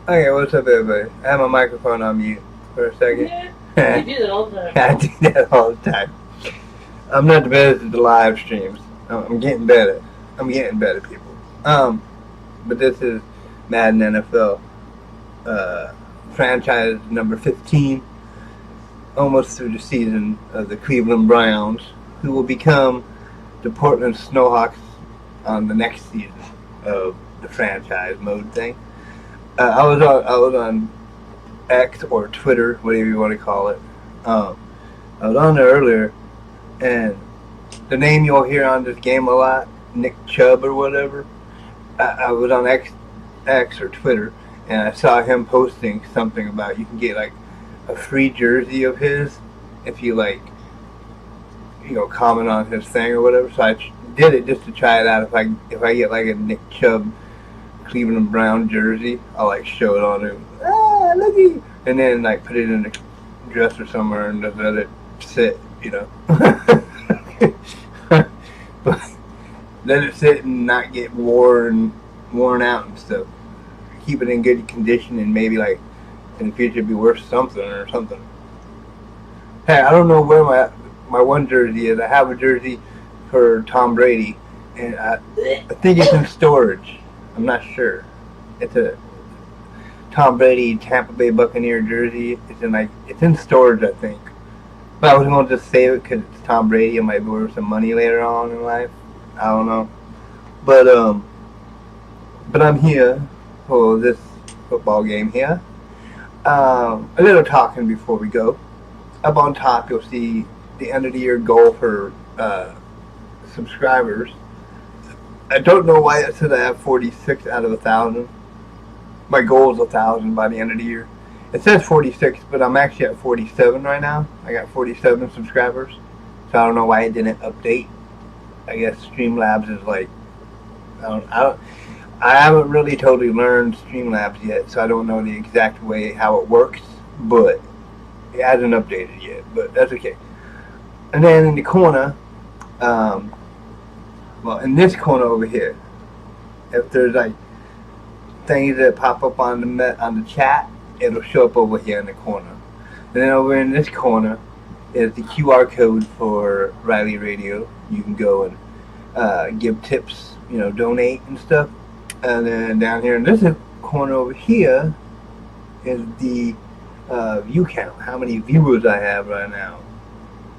Okay, what's up, everybody? I have my microphone on mute for a second. Yeah, you do that all the time. I do that all the time. I'm not the best at the live streams. I'm getting better. I'm getting better, people. But this is Madden NFL, franchise number 15, almost through the season of the Cleveland Browns, who will become the Portland Snowhawks on the next season of the franchise mode thing. I was on X or Twitter, whatever you want to call it. I was on there earlier, and the name you'll hear on this game a lot, Nick Chubb or whatever. I was on X or Twitter, and I saw him posting something about you can get like a free jersey of his if you comment on his thing or whatever. So I did it just to try it out. If I get like a Nick Chubb Cleveland Brown jersey, I'll like show it on him. Look at you. And then like put it in a dresser somewhere and just let it sit, but let it sit and not get worn out and stuff. Keep it in good condition and maybe like in the future be worth something or something. Hey, I don't know where my one jersey is. I have a jersey for Tom Brady, and I think it's in storage. I'm not sure. It's a Tom Brady Tampa Bay Buccaneer jersey. It's in storage, I think. But I was going to just save it because it's Tom Brady. It might be worth some money later on in life. I don't know. But I'm here for this football game here. A little talking before we go. Up on top, you'll see the end of the year goal for subscribers. I don't know why it said I have 46 out of 1,000. My goal is 1,000 by the end of the year. It says 46, but I'm actually at 47 right now. I got 47 subscribers, so I don't know why it didn't update. I guess Streamlabs is like, I haven't really totally learned Streamlabs yet, so I don't know the exact way how it works, but it hasn't updated yet, but that's okay. And then in the corner, in this corner over here, if there's like things that pop up on the chat, it'll show up over here in the corner. And then over in this corner is the QR code for Riley Radio. You can go and give tips, donate and stuff. And then down here in this corner over here is the view count, how many viewers I have right now.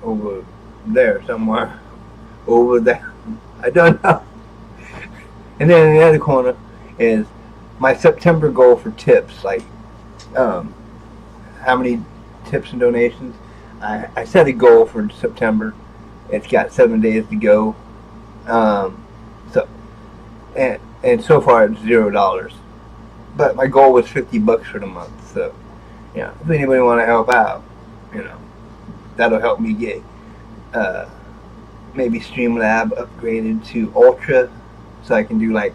Over there somewhere. Over there. I don't know. And then in the other corner is my September goal for tips, like how many tips and donations. I set a goal for September. It's got 7 days to go. And so far it's $0. But my goal was $50 for the month. So, if anybody want to help out, that'll help me get maybe Streamlab upgraded to Ultra, so I can do like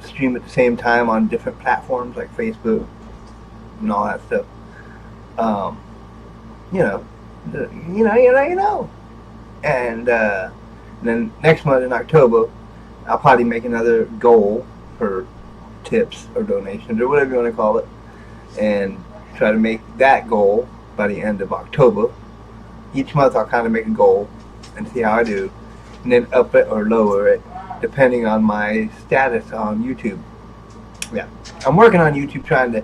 stream at the same time on different platforms like Facebook and all that stuff. And then next month in October, I'll probably make another goal for tips or donations or whatever you want to call it, and try to make that goal by the end of October. Each month I'll kind of make a goal and see how I do, and then up it or lower it depending on my status on YouTube. Yeah, I'm working on YouTube trying to,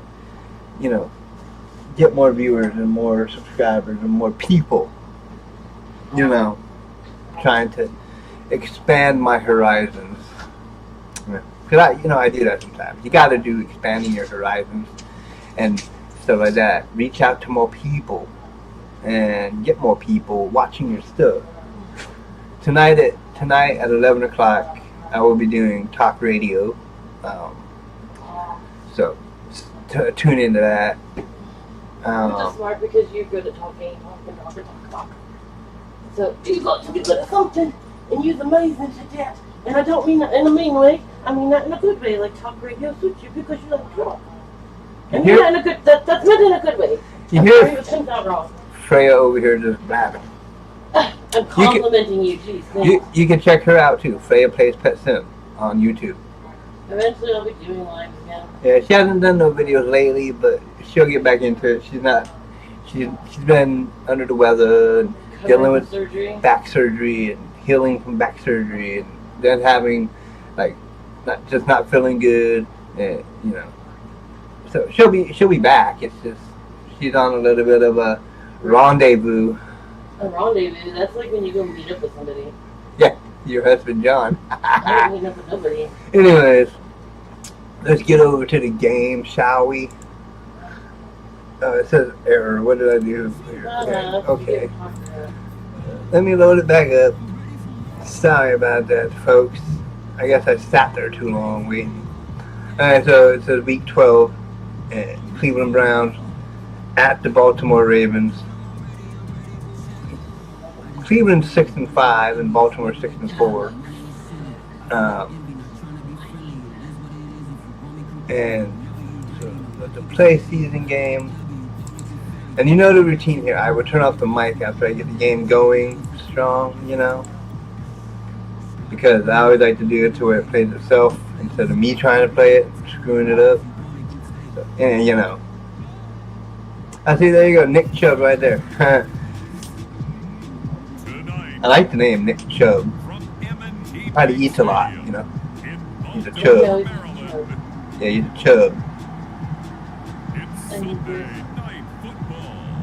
get more viewers and more subscribers and more people. Trying to expand my horizons. Because I do that sometimes. You got to do expanding your horizons and stuff like that. Reach out to more people and get more people watching your stuff. Tonight at 11 o'clock, I will be doing talk radio. So tune into that. You're just smart because you're good at talking. So you got to be good at something, and you're amazing at that. And I don't mean that in a mean way. I mean that in a good way. Like talk radio suits you because you like to talk. And you're not in a good. That's meant in a good way. You hear? It comes out wrong. Freya over here just blabbing. I'm complimenting you, geez. You can check her out too. Freya Plays Pet Sim on YouTube. Eventually, I'll be doing lives again. Yeah, she hasn't done no videos lately, but she'll get back into it. She's not. She's been under the weather and dealing with surgery. back surgery and healing from back surgery, and then having like not feeling good, and So she'll be back. It's just she's on a little bit of a rendezvous. A rendezvous? That's like when you go meet up with somebody. Yeah, your husband John. I don't meet up with nobody. Anyways, let's get over to the game, shall we? It says error. What did I do? Okay. Let me load it back up. Sorry about that, folks. I guess I sat there too long waiting. Alright, so it says week 12. And Cleveland Browns at the Baltimore Ravens. Cleveland 6-5 and Baltimore 6-4. And so the play season game. And you know the routine here. I would turn off the mic after I get the game going strong, because I always like to do it to where it plays itself instead of me trying to play it, screwing it up. So, and I see, there you go, Nick Chubb right there. I like the name Nick Chubb. Probably eats a lot, He's a chub. Yeah, he's a chub.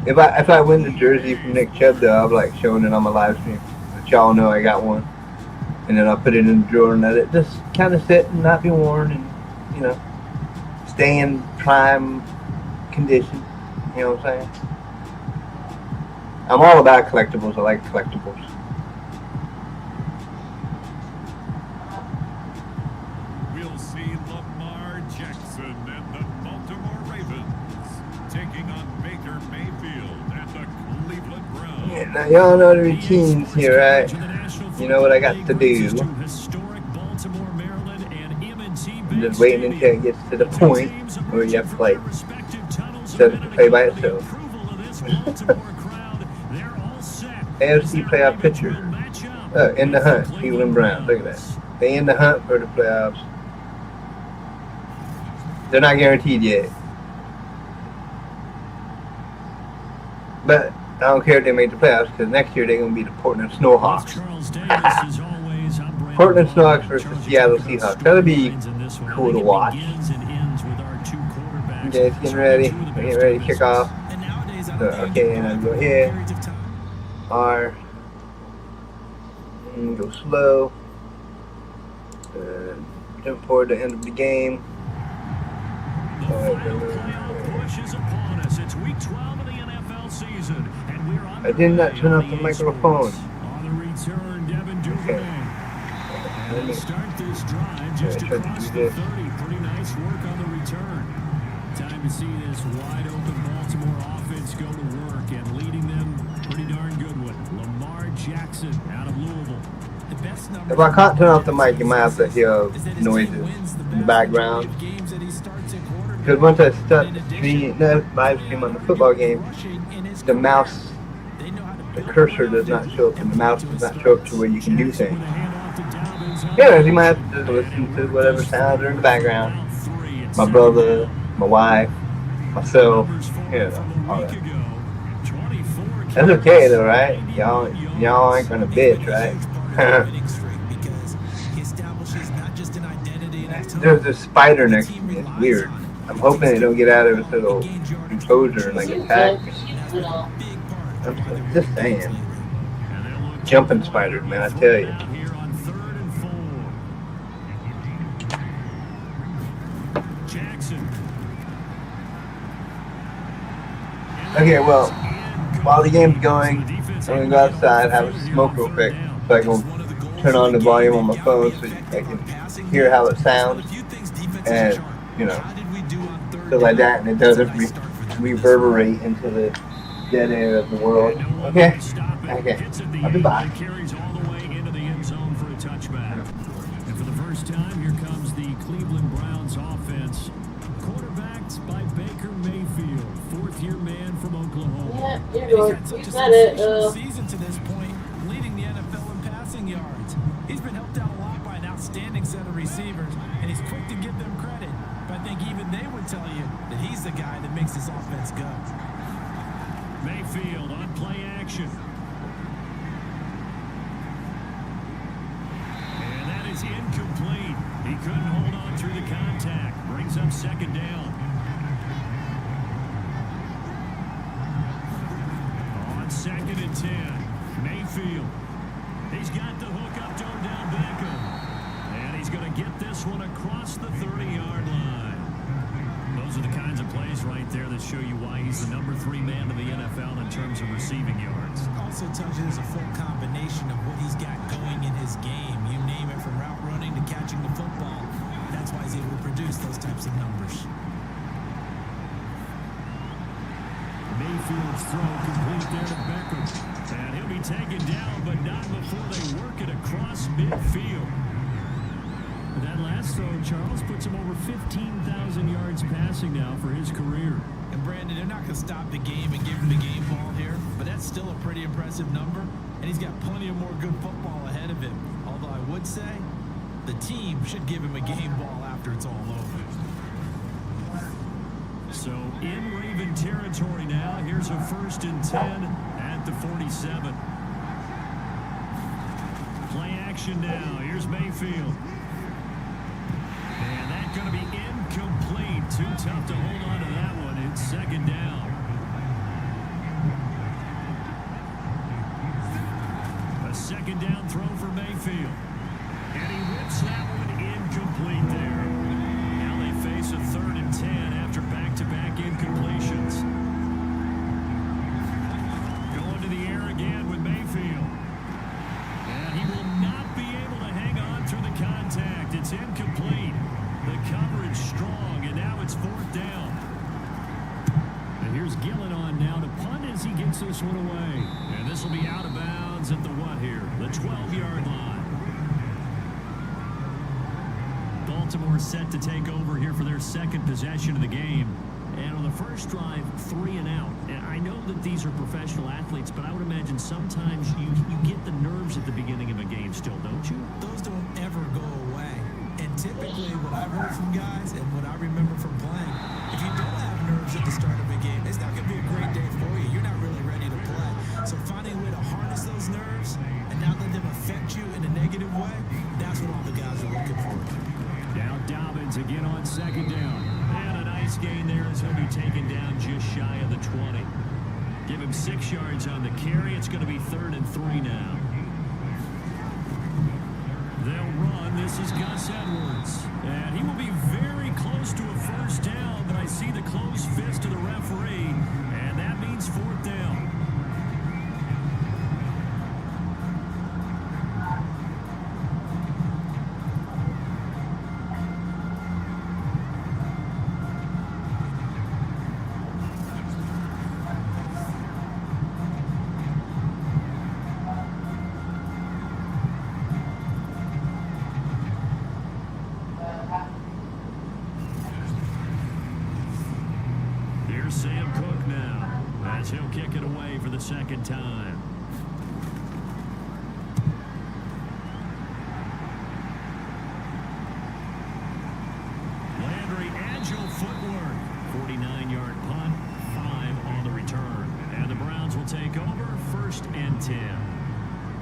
If I win the jersey from Nick Chubb, though, I'll be like showing it on my live stream. Let y'all know I got one. And then I'll put it in the drawer and let it just kind of sit and not be worn and, stay in prime condition. You know what I'm saying? I'm all about collectibles. I like collectibles. We'll see Lamar Jackson and the Baltimore Ravens taking on Baker Mayfield and the Cleveland Browns. Yeah, now y'all know the routines here, right? You know what I got to do. I'm just waiting until it gets to the point where you have to set it to play by itself. AFC playoff picture. In the hunt, Cleveland Browns. Look at that. They in the hunt for the playoffs. They're not guaranteed yet. But I don't care if they make the playoffs, because next year they're going to be the Portland Snowhawks. Portland Snowhawks versus the Seattle Seahawks. That'll be cool to watch. Okay, it's getting ready. We're getting ready to kick off. So, okay, and I go here. R. And go slow. Jump forward to the end of the game. I did not turn off the microphone. Okay. Let me start this drive just across the 30. Pretty nice work on the return. Time to see this wide open Baltimore offense go to work, and leading them, pretty darn good one. Lamar Jackson out of Louisville. If I can't turn off the mic, you might have to hear noises in the background. Because once I start the live stream on the football game, the mouse, the cursor does not show up, and the mouse does not show up to where you can do things. Yeah, you might have to just listen to whatever sounds are in the background. My brother, my wife, myself, all that. That's okay though, right? Y'all ain't gonna bitch, right? There's a spider next to me. It's weird. I'm hoping they don't get out of its little enclosure and attack me. I'm just saying. Jumping spiders, man, I tell you. Okay, well, while the game's going, I'm gonna go outside, have a smoke real quick, so I can turn on the volume on my phone so I can hear how it sounds, and so like that, and it doesn't reverberate into the dead air of the world. Okay, I'll be back. And for the first time, here comes the Cleveland Browns offense, quarterbacked by Baker Mayfield, fourth-year man from Oklahoma. Yeah, you said it. Season to this point, leading the NFL in passing yards. He's been helped out a lot by an outstanding set of receivers, and he's quick to give them credit. But I think even they would tell you that he's the guy that makes this offense go. Mayfield on play action. And that is incomplete. He couldn't hold on through the contact. Brings up second down. On 2nd and 10, Mayfield. He's got the hook up to Odell Beckham. And he's going to get this one across the 30-yard line. Those are the kinds of plays right there that show you why he's the number 3 man in the NFL in terms of receiving yards. Also tells you there's a full combination of what he's got going in his game. You name it, from route running to catching the football. That's why he's able to produce those types of numbers. Mayfield's throw complete there to Beckham. And he'll be taken down, but not before they work it across midfield. That last throw, Charles, puts him over 15,000 yards passing now for his career. And Brandon, they're not going to stop the game and give him the game ball here, but that's still a pretty impressive number, and he's got plenty of more good football ahead of him. Although I would say the team should give him a game ball after it's all over. So in Raven territory now, here's a 1st and 10 at the 47. Play action now. Here's Mayfield. And that's going to be incomplete. Too tough to hold on to that one. It's 2nd down. A 2nd down throw for Mayfield. And he whips that one incomplete there. Now they face a 3rd and 10 after back-to-back incompletions. Going to the air again with Mayfield. And he will not be able to hang on through the contact. It's incomplete. The coverage strong, and now it's 4th down. And here's Gillen on now to punt as he gets this one away. And this will be out of bounds at the what here? The 12-yard line. Baltimore set to take over here for their 2nd possession of the game. And on the first drive, 3 and out. And I know that these are professional athletes, but I would imagine sometimes you get the nerves at the beginning of a game still, don't you? Those don't ever go away. And typically what I've heard from guys and what I remember from playing, if you don't have nerves at the start of a game, it's not going to be a great day for you. You're not really ready to play. So finding a way to harness those nerves and not let them affect you in a negative way, that's what all the guys are looking for. Now Dobbins again on 2nd down. And a nice gain there as he'll be taken down just shy of the 20. Give him 6 yards on the carry. It's going to be 3rd and 3 now. They'll run. This is Gus Edwards. And he will be very close to a 1st down, but I see the closed fist of the referee, and that means 4th down. Sam Cook now, as he'll kick it away for the 2nd time. Landry, agile footwork. 49-yard punt, 5 on the return. And the Browns will take over, 1st and 10.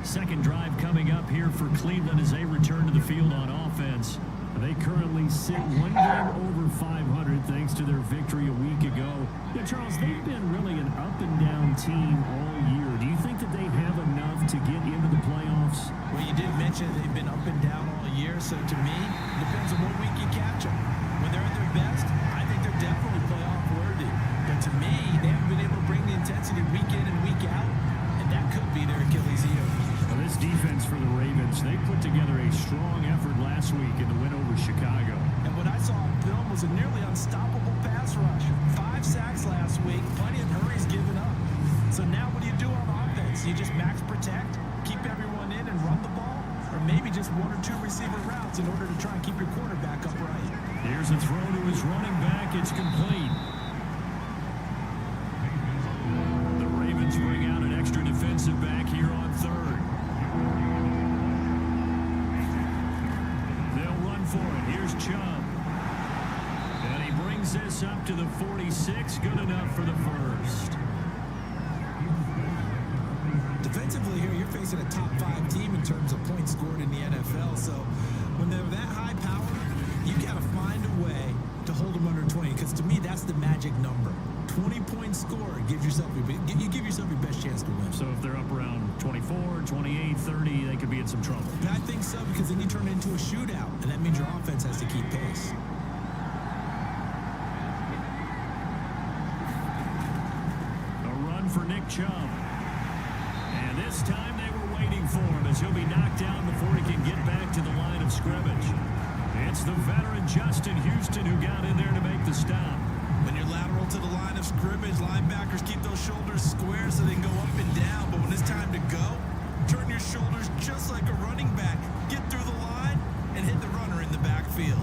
2nd drive coming up here for Cleveland as they return to the field on offense. They currently sit 1 game over 500 thanks to their victory a week ago. Yeah, Charles, they've been really an up-and-down team all year. Do you think that they have enough to get into the playoffs? Well, you did mention they've been up and down all year, so to me, it depends on what week you catch them. When they're at their best, I think they're definitely playoff worthy. But to me, they haven't been able to bring the intensity week in and week out, and that could be their Achilles heel. Well, this defense for the Ravens, they put together a strong effort last week in the win over Chicago. And what I saw on film was a nearly unstoppable pass rush. 5 sacks last week, plenty of hurries given up. So now what do you do on offense? You just max protect, keep everyone in and run the ball? Or maybe just 1 or 2 receiver routes in order to try and keep your quarterback upright? Here's a throw to his running back. It's complete. The Ravens bring out an extra defensive back here on 3rd. They'll run this up to the 46. Good enough for the first. Defensively here, you're facing a top 5 team in terms of points scored in the NFL. So when they're that high power, you got to find a way to hold them under 20. Because to me, that's the magic number. 20-point score gives yourself you give yourself your best chance to win. So if they're up around 24, 28, 30, they could be in some trouble. I think so, because then you turn it into a shootout, and that means your offense has to keep pace. A run for Nick Chubb. And this time they were waiting for him as he'll be knocked down before he can get back to the line of scrimmage. It's the veteran Justin Houston who got in there to make the stop. When you're lateral to the line of scrimmage, linebackers keep those shoulders square so they can go up and down. But when it's time to go, turn your shoulders just like a running back. Get through the line and hit the runner in the backfield.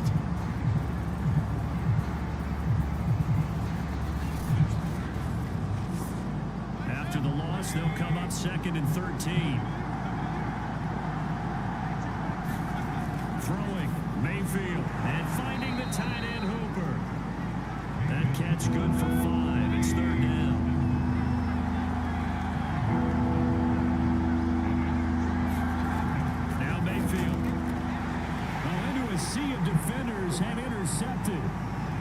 After the loss, they'll come up 2nd and 13. Throwing, Mayfield, and finding the tight end Hooper. That catch good for 5. It's 3rd down. Now Mayfield. Well, into a sea of defenders and intercepted.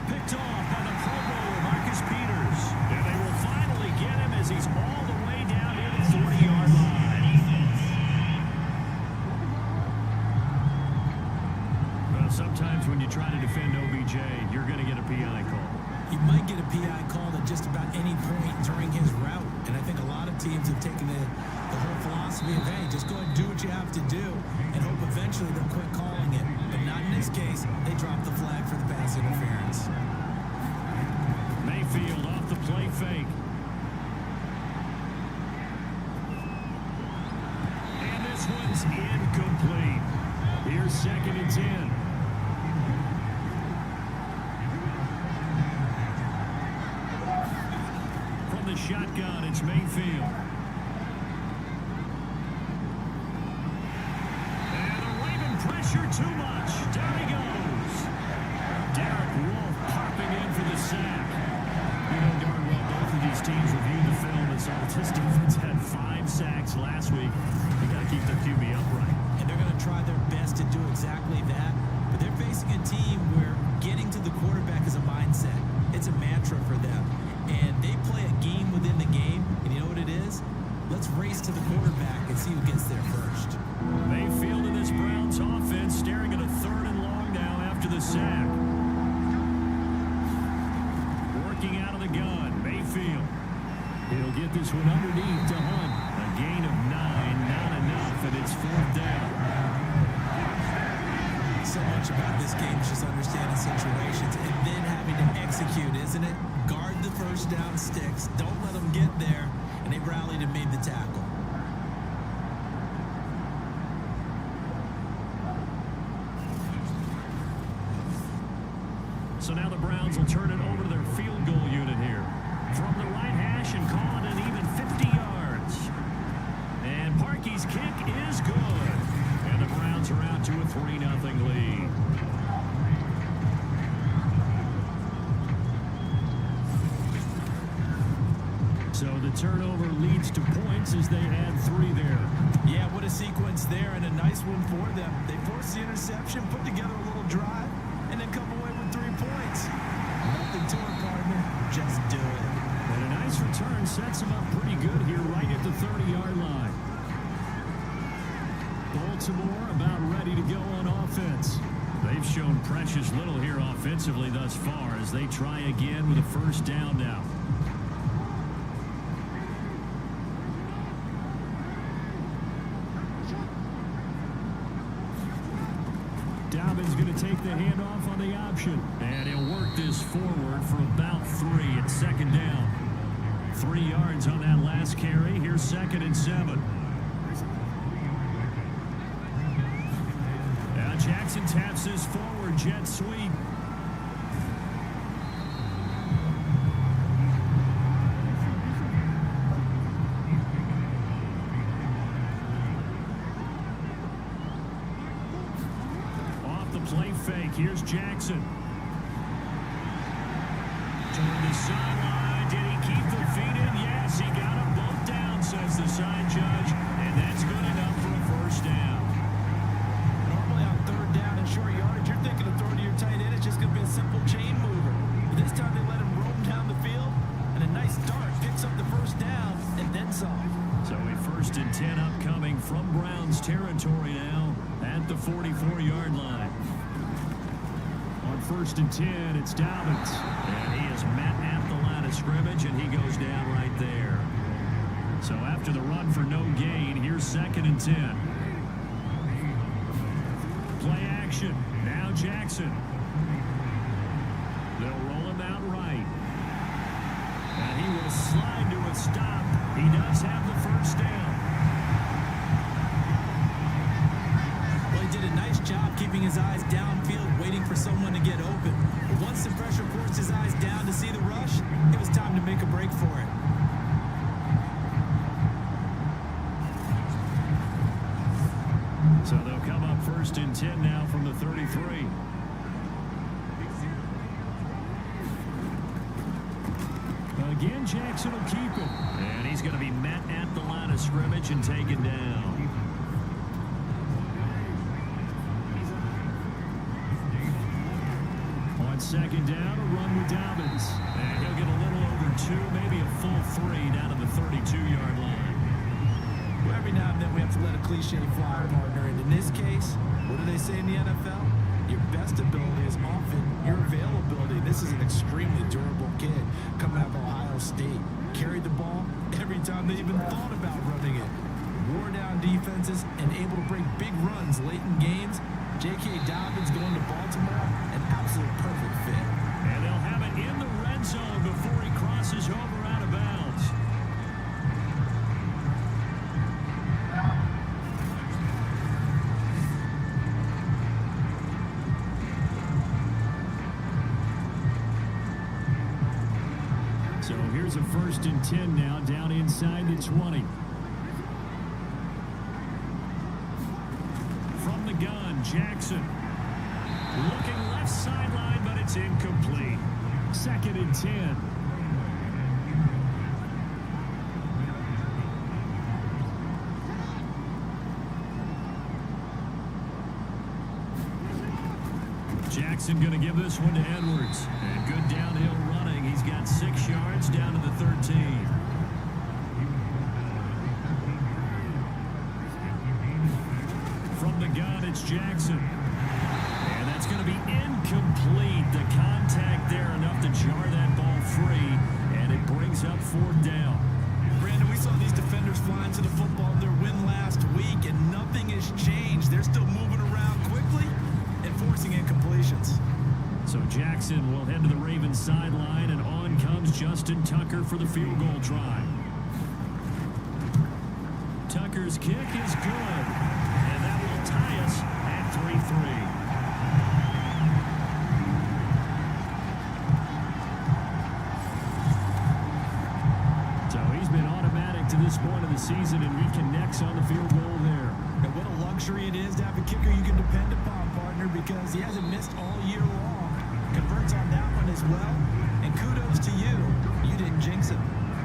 Picked off by the Pro Bowler Marcus Peters. And they will finally get him as he's all the way down near the 40-yard line. Well, sometimes when you try to defend OBJ, you're going to get a PI call. You might get a PI call at just about any point during his route. And I think a lot of teams have taken the whole philosophy of, hey, just go ahead and do what you have to do and hope eventually they'll quit calling it. But not in this case. They dropped the flag for the pass interference. Mayfield off the play fake. And this one's incomplete. Here's 2nd and 10. The shotgun, it's Mayfield. And the Raven pressure too much. Down he goes. Derek Wolfe popping in for the sack. You know darn well both of these teams reviewed the film and saw this defense had 5 sacks last week. They got to keep their QB upright. And they're going to try their best to do exactly that. But they're facing a team where getting to the quarterback is a mindset. It's a mantra for them. And they play a game within the game, and you know what it is? Let's race to the quarterback and see who gets there first. Mayfield in this Browns offense staring at a 3rd and long now after the sack. Working out of the gun, Mayfield. He'll get this one underneath to Hunt. A gain of 9, not enough, and it's 4th down. So much about this game is just understanding situations and then having to execute, isn't it? Guard the first down sticks. Don't let them get there. And they rallied and made the tackle. So now the Browns will turn it over to their field goal unit here. From the right hash and call it an even 50 yards. And Parkey's kick is good. And the Browns are out to a 3-0 lead. So the turnover leads to points as they add 3 there. Yeah, what a sequence there, and a nice one for them. They forced the interception, put together a little drive, and then come away with 3 points. Nothing to it, partner. Just do it. And a nice return sets them up pretty good here right at the 30-yard line. Baltimore about ready to go on offense. They've shown precious little here offensively thus far as they try again with a 1st down now. Dobbins going to take the handoff on the option. And he'll work this forward for about 3 at 2nd down. 3 yards on that last carry. Here's 2nd and 7. Now Jackson taps this forward jet sweep. Play fake. Here's Jackson. Toward the sideline. Did he keep the feet in? Yes, he got them both down, says the side judge. And that's good enough for a first down. Normally on third down and short yardage, you're thinking of throwing to your tight end. It's just going to be a simple chain mover. But this time they let him roam down the field, and a nice dart picks up the first down and then some. So a 1st and 10 upcoming from Browns territory now at the 44-yard line. On 1st and 10, it's Dobbins. And he is met at the line of scrimmage, and he goes down right there. So after the run for no gain, here's 2nd and 10. Play action. Now Jackson. They'll roll him out right. And he will slide to a stop. He does have the first down. Well, he did a nice job keeping his eyes downfield, waiting for someone to get open. But once the pressure forced his eyes down to see the rush, it was time to make a break for it. So they'll come up 1st and 10 now from the 33. Again, Jackson will keep it. And he's going to be met at the line of scrimmage and taken down. On 2nd down, a run with Dobbins. And he'll get a little over 2, maybe a full 3 down to the 32-yard line. Well, every now and then we have to let a cliche fly, partner. And in this case, what do they say in the NFL? Your best ability is often your availability. This is an extremely durable kid coming out of Ohio State. Carried the ball every time they even thought about running it. Wore down defenses and able to break big runs late in games. J.K. Dobbins going to Baltimore, an absolute perfect fit. And they'll have it in the red zone before he crosses over out of bounds. So here's a 1st and 10 now, down inside the 20. From the gun, Jackson. Looking left sideline, but it's incomplete. 2nd and 10. Jackson going to give this one to Edwards. And good downhill running. He's got 6 yards down to the 13. From the gun, it's Jackson. And that's going to be incomplete. The contact there enough to jar that ball free. And it brings up 4th down. Brandon, we saw these defenders flying to the football in their win last week, and nothing has changed. They're still moving around quickly and forcing incompletions. So Jackson will head to the Ravens sideline, and on comes Justin Tucker for the field goal try. Tucker's kick is good, and that will tie us at 3-3. So he's been automatic to this point of the season, and he connects on the field goal there. And what a luxury it is to have a kicker you can depend upon, partner, because he hasn't missed all year long. Converts on that one as well. And kudos to you. You didn't jinx him.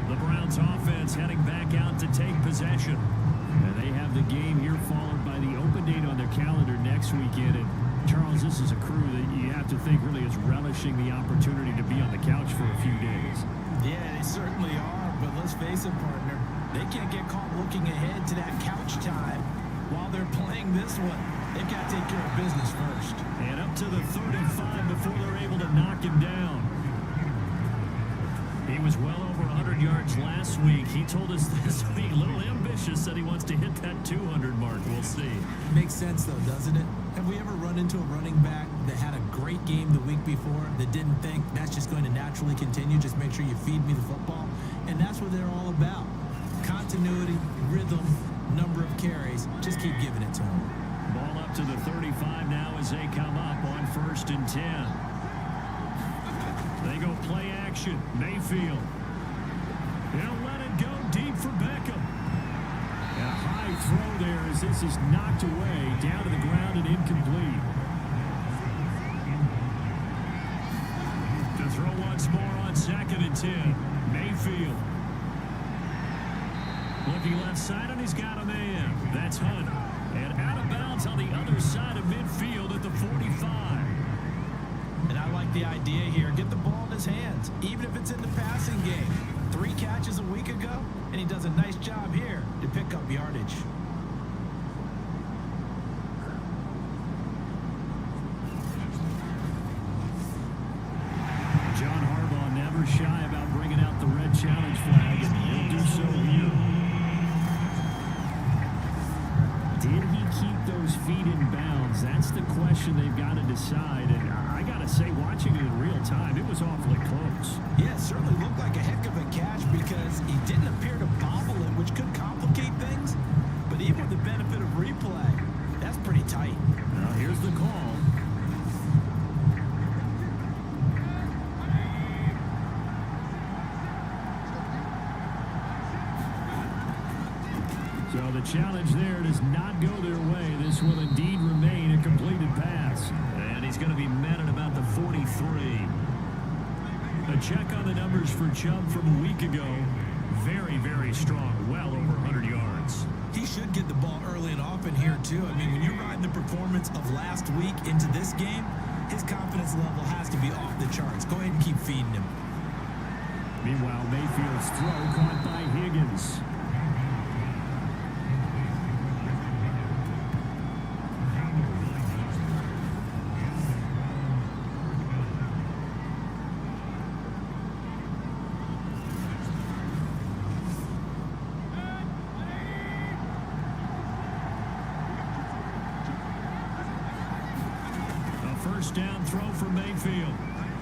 The Browns offense heading back out to take possession. And they have the game here followed by the open date on their calendar next weekend. And Charles, this is a crew that you have to think really is relishing the opportunity to be on the couch for a few days. Yeah, they certainly are. But let's face it, partner, they can't get caught looking ahead to that couch time while they're playing this one. They've got to take care of business first. And up to the 35 before they're able to knock him down. He was well over 100 yards last week. He told us this week, a little ambitious, that he wants to hit that 200 mark. We'll see. Makes sense, though, doesn't it? Have we ever run into a running back that had a great game the week before that didn't think that's just going to naturally continue? Just make sure you feed me the football. And that's what they're all about. Continuity, rhythm, number of carries. Just keep giving it to them. Ball up to the 35 now as they come up on 1st and 10. They go play action. Mayfield. He'll let it go deep for Beckham. And a high throw there as this is knocked away, down to the ground and incomplete. To throw once more on 2nd and 10. Mayfield. Looking left side, and he's got a man. That's Hunt. And out of bounds on the other side of midfield at the 45. And I like the idea here. Get the ball in his hands, even if it's in the passing game. 3 catches a week ago, and he does a nice job here to pick up yardage. John Harbaugh never shy about bringing out the red challenge flag, and he'll do so here. Did he keep those feet in bounds? That's the question they've got to decide. And I got to say, watching it in real time, it was awfully close. Yeah, it certainly looked like a heck of a catch because he didn't appear to bobble it, which could complicate things. But even with the benefit of replay, that's pretty tight. Now, here's the call. So the challenge there does not go their way. This will indeed remain a completed pass. And he's going to be met at about the 43. A check on the numbers for Chubb from a week ago. Very, very strong. Well over 100 yards. He should get the ball early and often here, too. I mean, when you're riding the performance of last week into this game, his confidence level has to be off the charts. Go ahead and keep feeding him. Meanwhile, Mayfield's throw caught by Higgins. First down throw for Mayfield.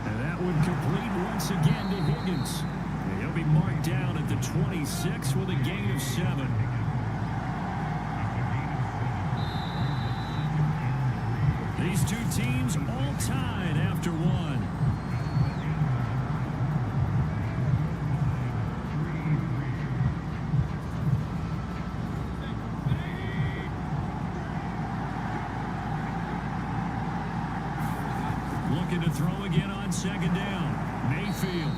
And that would complete once again to Higgins. And he'll be marked down at the 26 with a gain of 7. These two teams all tied after 1. Looking to throw again on 2nd down. Mayfield.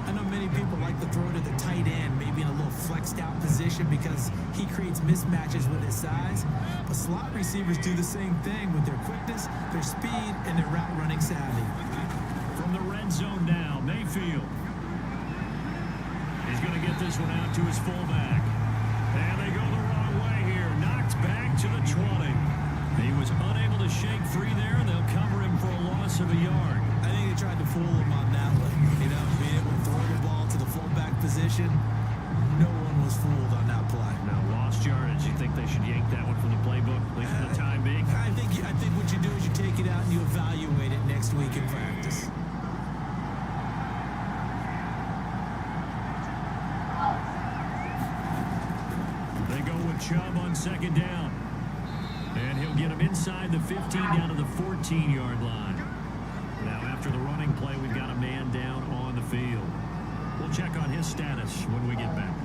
I know many people like to throw to the tight end, maybe in a little flexed out position because he creates mismatches with his size. But slot receivers do the same thing with their quickness, their speed, and their route running savvy. From the red zone now, Mayfield. He's going to get this one out to his fullback. And they go the wrong way here. Knocked back to the 20. He was unable to shake free there, and they'll cover him for a loss of a yard. I think they tried to fool him on that one. You know, being able to throw the ball to the fullback position, no one was fooled on that play. Now, lost yardage. You think they should yank that one from the playbook, at least for the time being? I think what you do is you take it out and you evaluate it next week in practice. They go with Chubb on 2nd down. And he'll get him inside the 15 down to the 14-yard line. Now, after the running play, we've got a man down on the field. We'll check on his status when we get back.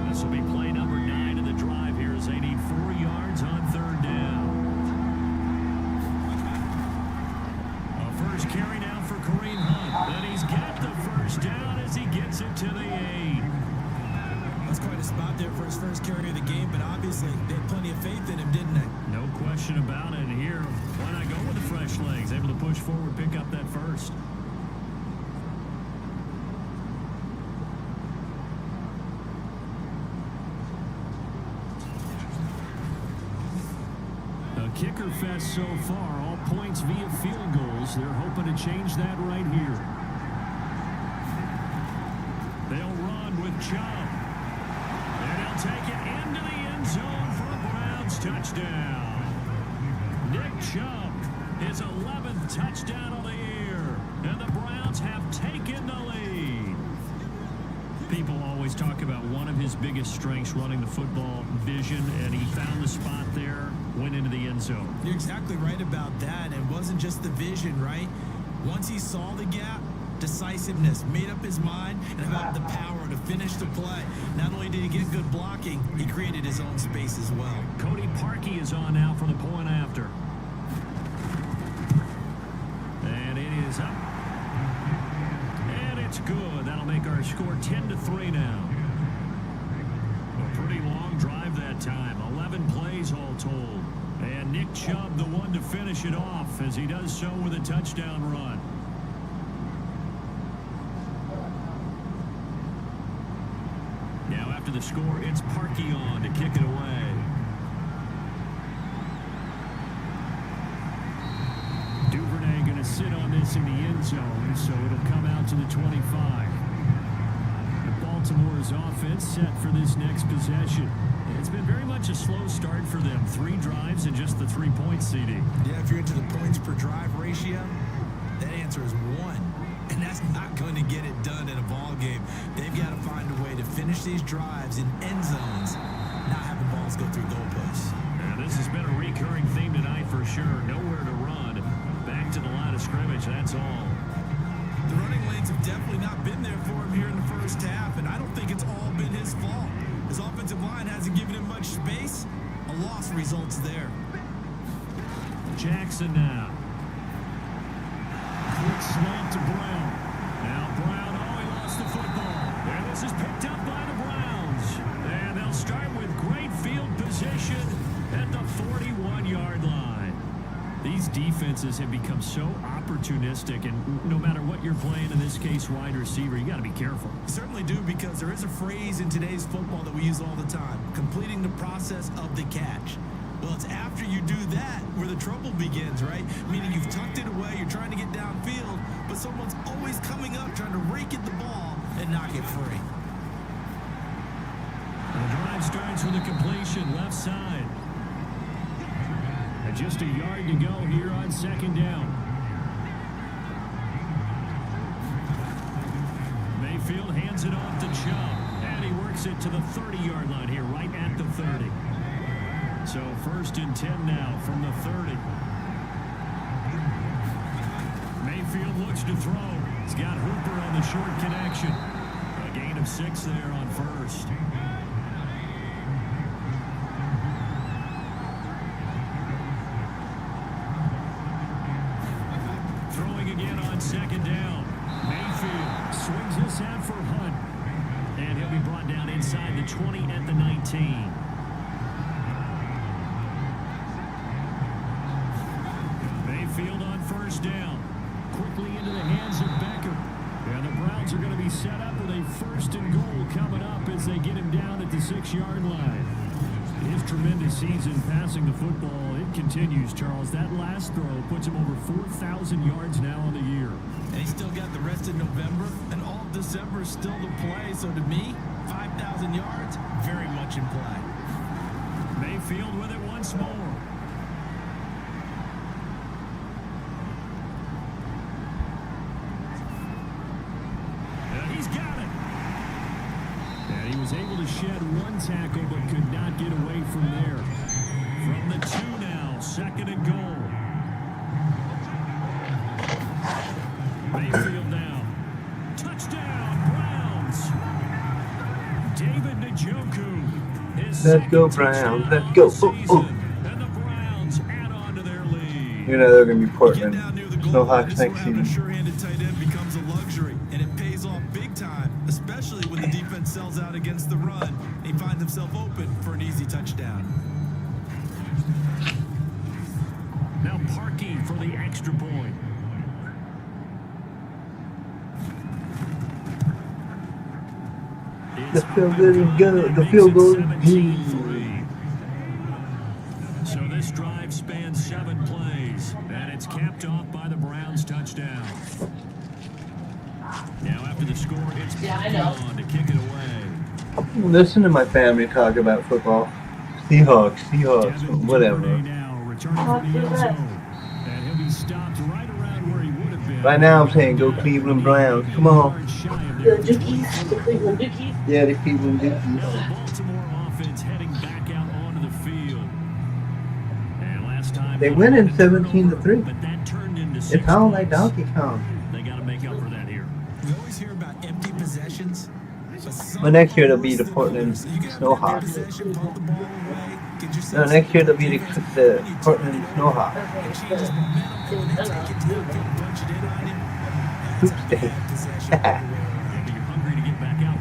This will be play number 9 of the drive here as they need 4 yards on 3rd down. A first carry now for Kareem Hunt. And he's got the first down as he gets it to the 8. That's quite a spot there for his first carry of the game, but obviously they had plenty of faith in him, didn't they? No question about it. Here, why not go with the fresh legs? Able to push forward, pick up that first. A kicker fest so far, all points via field goals. They're hoping to change that right here. They'll run with Chubb. And he'll take it into the end zone for a Browns touchdown. Nick Chubb, his 11th touchdown of the year. And the Browns have taken the lead. People always talk about one of his biggest strengths, running the football, vision, and he found the spot there, went into the end zone. You're exactly right about that. It wasn't just the vision, right? Once he saw the gap, decisiveness, made up his mind, and had the power to finish the play. Not only did he get good blocking, he created his own space as well. Cody Parkey is on now for the point after. And it is up. And it's good. That'll make our score 10-3 now. A pretty long drive that time. 11 plays all told. And Nick Chubb, the one to finish it off, as he does so with a touchdown run. Now after the score, it's Parkey on to kick it away. Duvernay going to sit on this in the end zone, so it'll come out to the 25. Baltimore's offense set for this next possession. It's been very much a slow start for them. 3 drives and just the 3 points, CD. Yeah, if you're into the points per drive ratio, that answer is 1. And that's not going to get it done in a ball game. They've got to find a way to finish these drives in end zones, not having balls go through goalposts. Now, this has been a recurring theme tonight for sure. Nowhere to run. Back to the line of scrimmage, that's all. The running lanes have definitely not been there for him here in the first half, and I don't think it's all been his fault. His offensive line hasn't given him much space. A loss results there. Jackson now. Quick slant to Brown. Now Brown, he lost the football. And this is picked up by the Browns. And they'll start with great field position at the 41-yard line. These defenses have become so opportunistic, and no matter what you're playing, in this case wide receiver, you got to be careful. You certainly do, because there is a phrase in today's football that we use all the time: completing the process of the catch. Well, it's after you do that where the trouble begins, right? Meaning you've tucked it away, you're trying to get downfield, but someone's always coming up trying to rake at the ball and knock it free. The drive starts with a completion left side. And just a yard to go here on second down. Mayfield hands it off to Chubb, and he works it to the 30-yard line here, right at the 30. So 1st and 10 now from the 30. Mayfield looks to throw. He's got Hooper on the short connection. A gain of 6 there on 1st. Throwing again on second down. Mayfield swings this out for Hunt. And he'll be brought down inside the 20 at the 19. Mayfield on 1st down. Quickly into the hands of Becker. And the Browns are going to be set up with a 1st and goal coming up as they get him down at the 6-yard line. His tremendous season passing the football, it continues, Charles. That last throw puts him over 4,000 yards now on the year. And he's still got the rest of November and all of December still to play. So to me, 5,000 yards, very much in play. Mayfield with it once more. And he's got it. And he was able to shed 1 tackle but could not get away from there. From the 2 now, 2nd and goal. Mayfield now. Touchdown, Browns. David Njoku. Let's go, Browns. Let's go. And the Browns add on to their lead. You know they're going to be Portland Snowhawks next Having a season. sure-handed tight end becomes a luxury, and it pays off big time, especially when the defense sells out against the run. And he finds himself open for an easy touchdown. Now Parkey for the extra point. The field goal is good. The field goal is good. So this drive spans 7 plays, and it's capped off by the Browns touchdown. Now after the score, it's on to kick it away. Listen to my family talk about football. Seahawks, whatever. Now returning for the end zone, and he'll be stopped right around where he would have been. Right now I'm saying go Cleveland Browns. Come on. The Dookies, the Cleveland Dookies. Yeah, the Cleveland Dookies. Now the Baltimore offense heading back out onto the field. And last time They win in 17-3. but that turned into 6 It's all like points. Donkey Kong. They got to make up for that here. Well, next year it'll be the Portland Snowhawks. No, next year they'll be the Portland Snowhawks. Oops, day.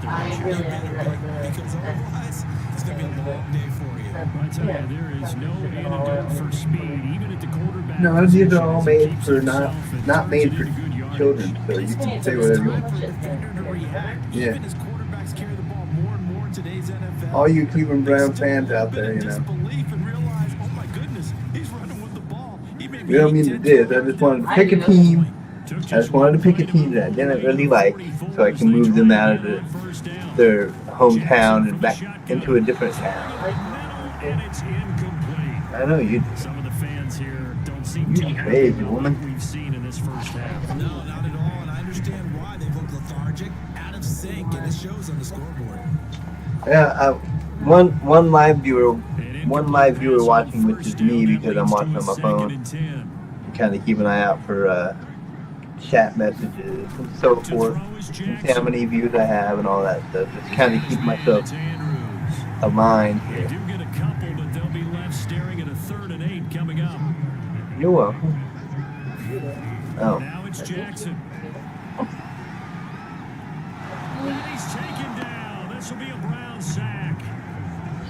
I really am Because otherwise, it's going to be a long day for you. I tell you, there is no antidote for speed, even at the quarterback. No, these are all made for not made for children, so you can say whatever you want. Yeah. All you Cleveland Brown fans out there, you know. We don't mean to diss. I just wanted to pick a team. I just wanted to pick a team that I didn't really like, so I can move them out of their hometown and back into a different town. And it's incomplete. I know you do. Some of the fans here don't seem You too happy crazy with woman. what we've seen in this first half. No, not at all. And I understand why they look lethargic, out of sync, and it shows on the scoreboard. Yeah, one live viewer watching, which is me because I'm watching on my phone. Kind of keep an eye out for chat messages and so forth, and see how many views I have and all that stuff. Just kind of keep myself aligned They here. do get a couple, but they'll be left staring at a 3rd and 8 coming up. You're welcome. Oh, Now it's Jackson. And he's taken down. This will be a Brown sack.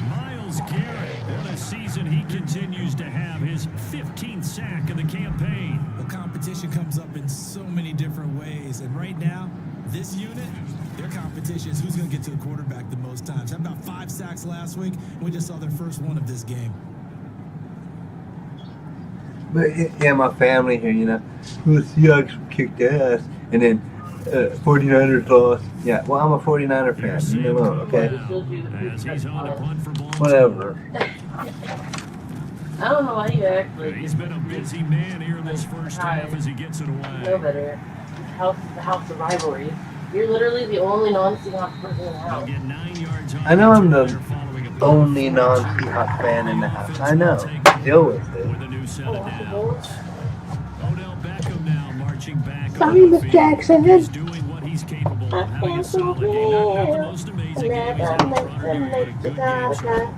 Myles Garrett, what a season he continues to have. His 15th sack of the campaign. Well, competition comes up in so many different ways. And right now, this unit, their competition is who's going to get to the quarterback the most times. Had about 5 sacks last week, and we just saw their first one of this game. but yeah, my family here, you know, the Seahawks kicked ass, and then 49ers lost. Yeah, well, I'm a 49er fan. You know, okay, As he's on a punt for ball. whatever. I don't know why you act like He's been a busy man here in this first half as he gets it you know away. better. The house of rivalry. You're literally the only non-Seahawks person in the They'll house. get 9 yards on I know I'm the They're following a only non-Seahawks fan in the house. I know. Deal with it. with a new set of downs. Odell Beckham now marching back. Sorry, on the Miss field. Jackson. He's doing what he's capable of. Having a solid game. Not the most amazing game he's had in front of you, but a good game.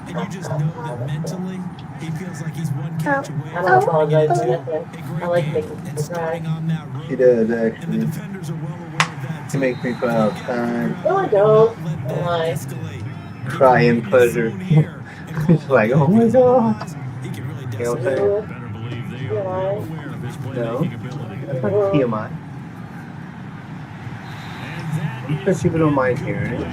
And you just know that mentally, he feels like he's one catch away I don't apologize for from nothing. a great I like game making and people cry. stepping on that road. She does, And the actually. defenders are well aware of that. She makes me cry all the time. No, I don't. Let that Why? escalate. Crying pleasure. It's like, oh my god. He can really You know what I'm decimate. saying? Better believe they are well aware of his playmaking ability. That's like TMI. And that I'm sure is people don't mind hearing it. the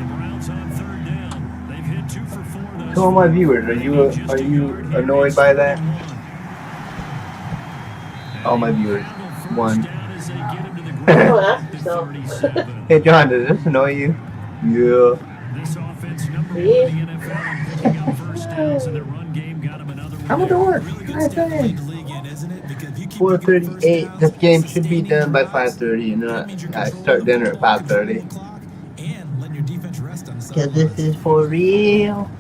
Browns on 3rd down. They've hit 2 for 4 thus To all my far. viewers, are you annoyed by that? All my viewers. One. Oh, ask yourself. Hey John, does this annoy you? Yeah. This offense number 1 Yeah. in the NFL in picking up first downs, and the run game got him another one. I'm a dork. Really good I step to say. lead the league in, isn't it? Because if you keep picking up first 4:38. downs, This game should be sustaining done by drives, 5:30, and that means you're I controlling start the dinner at clock, 5:30. and letting your defense rest on the Cause this sidelines. is for real.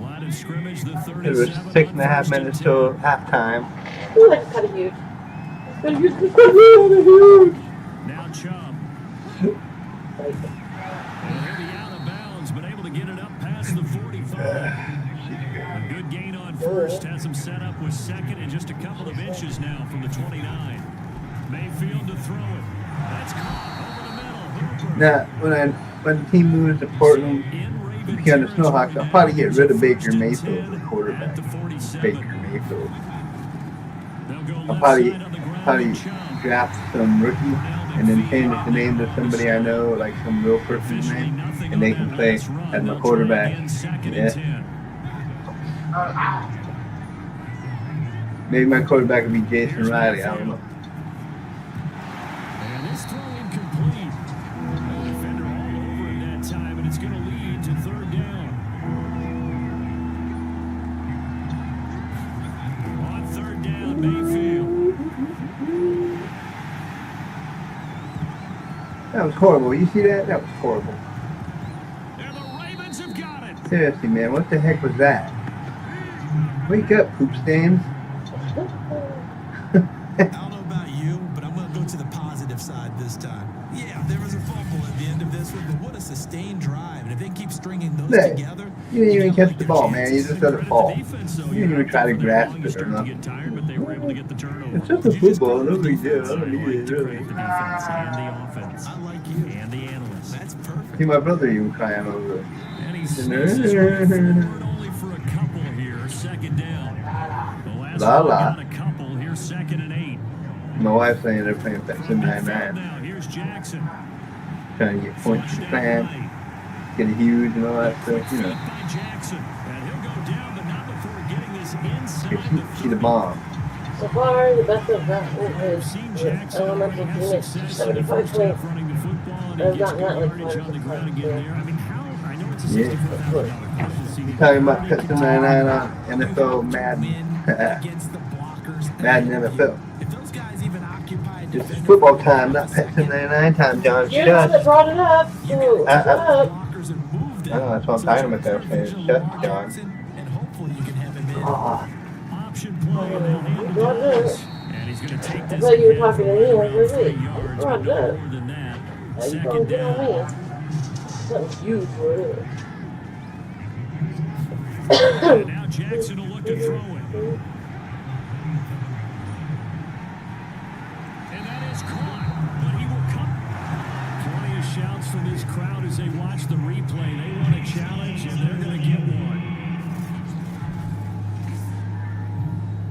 Line of scrimmage, the It was 37 6.5 on 1st and minutes 10. till halftime. Ooh, that's kind of huge. That's kind of huge. Now Chubb. Like, Maybe out of bounds, but able to get it up past the 45. A good gain on first. Has him set up with 2nd and just a couple of inches now from the 29. Mayfield to throw it. That's caught over the middle. Hooper. Now, when the team moves to Portland, In Raven become the Snowhawks, I'll probably get rid of Baker territory. Mayfield as quarterback. At the 47. Baker Mayfield. They'll go I'll left probably side of the ground probably with Chubb. draft some rookie and then change the name to somebody I know, like some real person's Officially name, nothing and they on can that play last run. as my They'll quarterback. try again, 2nd Yeah. and 10. Maybe my quarterback would be Jason Riley. I don't know. And this throw incomplete. The defender all over him that time, and it's going to lead to 3rd down. On 3rd down, Mayfield. That was horrible. You see that? That was horrible. And the Ravens have got it. Seriously, man, what the heck was that? Wake up, poop stains. I don't know about you, but I'm going to go to the positive side this time. Yeah, there was a fumble at the end of this one, but what a sustained drive. And if they keep stringing those together, you didn't even got catch like the their ball, man. You chances. just let it fall. You didn't even try to grasp it or nothing. It's just a football. No big deal. I don't need it, really. I like you. And the analyst. That's perfect. See, my brother even crying over it. And he sneezes forward only for a couple here. Second down. The last La one la. got a couple. Here's 2nd and 8. My wife's saying they're playing Pepsi 99. Now here's Jackson. Trying to get points for the fans. Get a huge and all that stuff, you know. By Jackson. And he'll go down, but not before getting this inside See the bomb. So far, the best I've gotten We've is seen with Jackson elemental have units, success in the 75 first half points. running the football, and I've he gets gotten good that like yardage on the ground again there. I mean, how? I know it's a Yeah. $64,000 CD. You talking about Pepsi 99 on NFL Madden. Against the blockers. Madden NFL. If those guys even occupy a This is defender, football time, not Pepsi 99 time, John. You're the one that Shut. brought it up. So, shut up. blockers and moved I know, that's what I'm talking about there, saying. Shut, John. and hopefully you can have him in. Ah, Option play, and they'll hand it Brought to it us. up. And he's going to take I this thought you were again talking to me. I was like, for wait, 3 yards, brought but it no up. more than that. Now you gonna Second get on me. down. Something huge for it. And now Jackson will look to throw it. And that is caught, but he will come. Plenty of shouts from this crowd as they watch the replay. They want a challenge, and they're going to get one.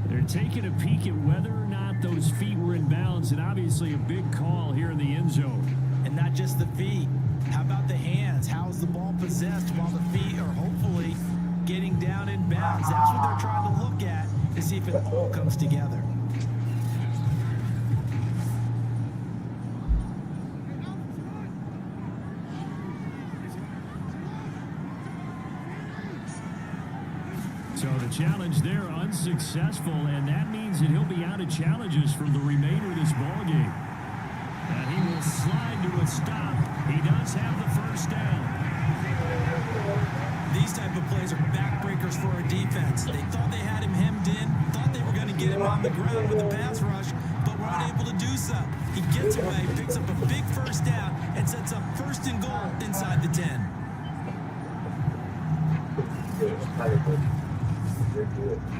They're taking a peek at whether or not those feet were in bounds, and obviously a big call here in the end zone. And not just the feet. How about the hands? How's the ball possessed while the feet are hopefully getting down in bounds? That's what they're trying to look at to see if it all comes together. So the challenge there unsuccessful, and that means that he'll be out of challenges for the remainder of this ballgame. And he will slide to a stop. He does have the first down. These type of plays are backbreakers for our defense. They thought they had him hemmed in, thought they were going to get him on the ground with a pass rush, but were unable to do so. He gets away, picks up a big first down, and sets up 1st and goal inside the 10.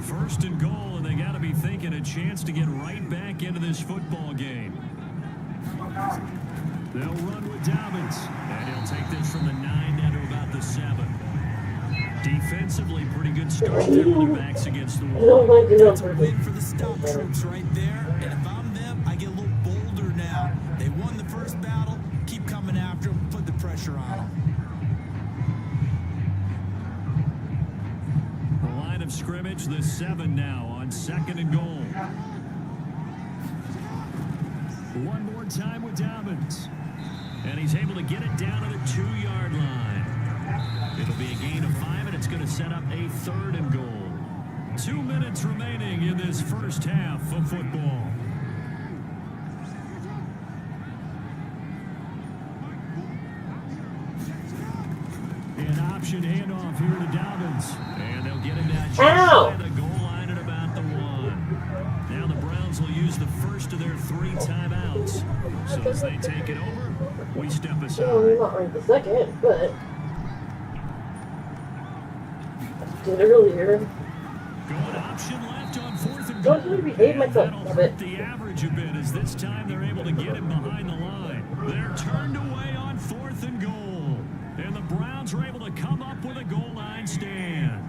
First and goal, and they got to be thinking a chance to get right back into this football game. They'll run with Dobbins, and he'll take this from the 9 down to about the 7. Defensively, pretty good start there with their backs against the I wall. don't like it That's a over. win for the stout troops right there. And if I'm them, I get a little bolder now. They won the first battle. Keep coming after them. Put the pressure on them. The line of scrimmage, the 7 now on 2nd and goal. One more time with Dobbins. And he's able to get it down to the 2-yard line. It'll be a gain of 5, and it's going to set up a 3rd and goal. 2 minutes remaining in this first half of football. An option handoff here to Dobbins. And they'll get him down just by the goal line at about the 1. Now the Browns will use the first of their 3 timeouts. So as they take it over, we step Well, aside. not right the second, but I did earlier. Going option left on 4th and Don't goal. you behave myself, That'll stop hurt it. the average a bit as this time they're able to get him behind the line. They're turned away on 4th and goal. And the Browns are able to come up with a goal line stand.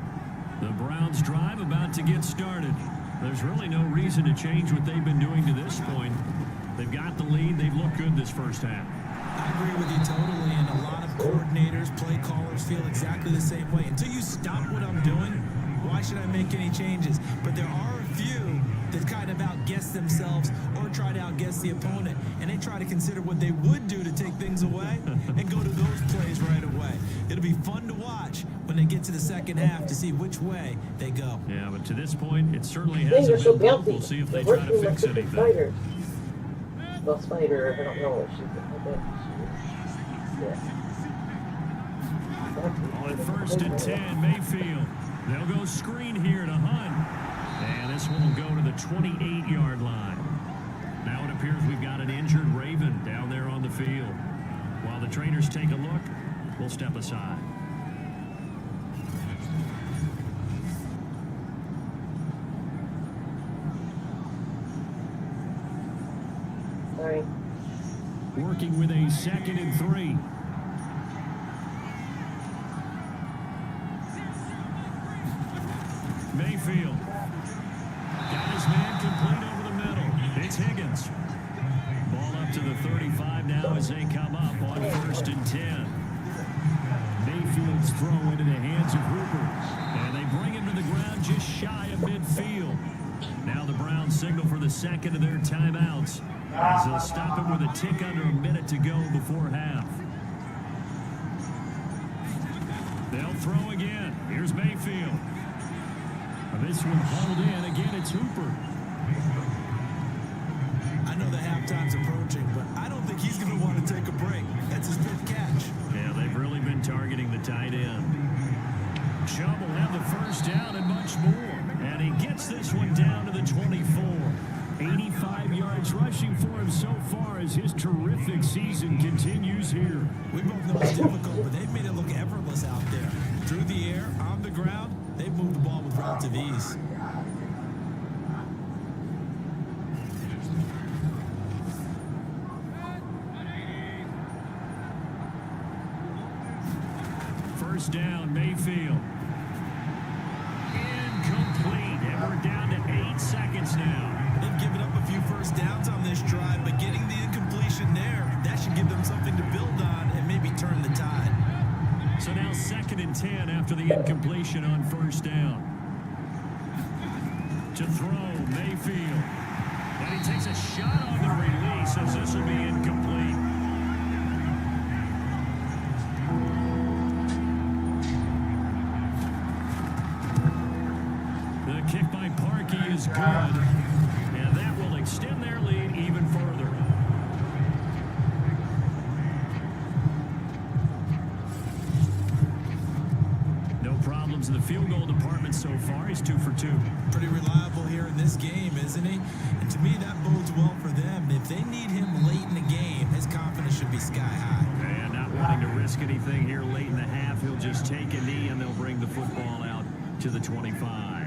The Browns drive about to get started. There's really no reason to change what they've been doing to this point. They've got the lead. They've looked good this first half. I agree with you totally, and a lot of coordinators, play callers feel exactly the same way. Until you stop what I'm doing, why should I make any changes? But there are a few that kind of outguess themselves or try to outguess the opponent, and they try to consider what they would do to take things away and go to those plays right away. It'll be fun to watch when they get to the second half to see which way they go. Yeah, but to this point, it certainly Things are hasn't so been bouncy. good. We'll see if they They're try to working fix like different anything. Spiders. Well, spider, I don't know what she's. I bet On 1st and 10, Mayfield. They'll go screen here to Hunt. And this one will go to the 28-yard line. Now it appears we've got an injured Raven down there on the field. While the trainers take a look, we'll step aside. Sorry. Working with a 2nd and 3. Mayfield. Got his man complete over the middle. It's Higgins. Ball up to the 35 now as they come up on 1st and 10. Mayfield's throw into the hands of Hooper. And they bring him to the ground just shy of midfield. Now the Browns signal for the 2nd of their timeouts, as they'll stop him with a tick under a minute to go before half. They'll throw again. Here's Mayfield. This one hauled in. Again, it's Hooper. I know the halftime's approaching, but I don't think he's going to want to take a break. That's his 5th catch. Yeah, they've really been targeting the tight end. Chubb will have the first down and much more. And he gets this one down to the 24. 85 yards rushing for him so far as his terrific season continues here. We both know it's difficult, but they've made it look effortless out there. Through the air, on the ground, they've moved the ball with relative ease. First down, Mayfield. Incomplete, and we're down to 8 seconds now. They've given up a few first downs on this drive, but getting the incompletion there, that should give them something to build on and maybe turn the tide. So now 2nd and 10 after the incompletion on first down. To throw, Mayfield. And he takes a shot on the release as this will be incomplete. The kick by Parkey is good, and that will extend their lead even further. No problems in the field goal department so far. He's 2 for 2. Pretty reliable here in this game, isn't he? And to me, that bodes well for them. If they need him late in the game, his confidence should be sky high. And not wanting to risk anything here late in the half, he'll just take a knee and they'll bring the football out to the 25.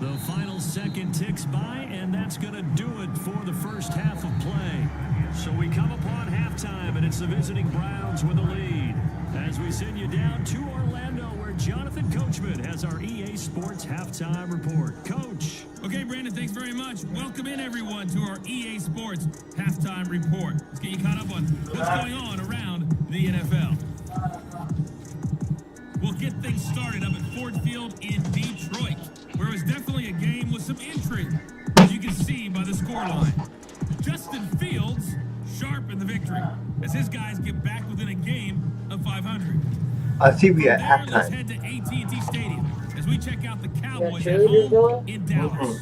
The final second ticks by, and that's going to do it for the first half of play. So we come upon halftime, and it's the visiting Browns with the lead. As we send you down to Orlando, where Jonathan Coachman has our EA Sports halftime report. Coach. Okay, Brandon, thanks very much. Welcome in, everyone, to our EA Sports halftime report. Let's get you caught up on what's going on around the NFL. We'll get things started up at Ford Field in Detroit, where it was definitely a game with some intrigue, as you can see by the scoreline. Justin Fields sharp in the victory, as his guys get back within a game of 500. I see we at From there, let's halftime. head to AT&T Stadium as we check out the Cowboys at home in Dallas.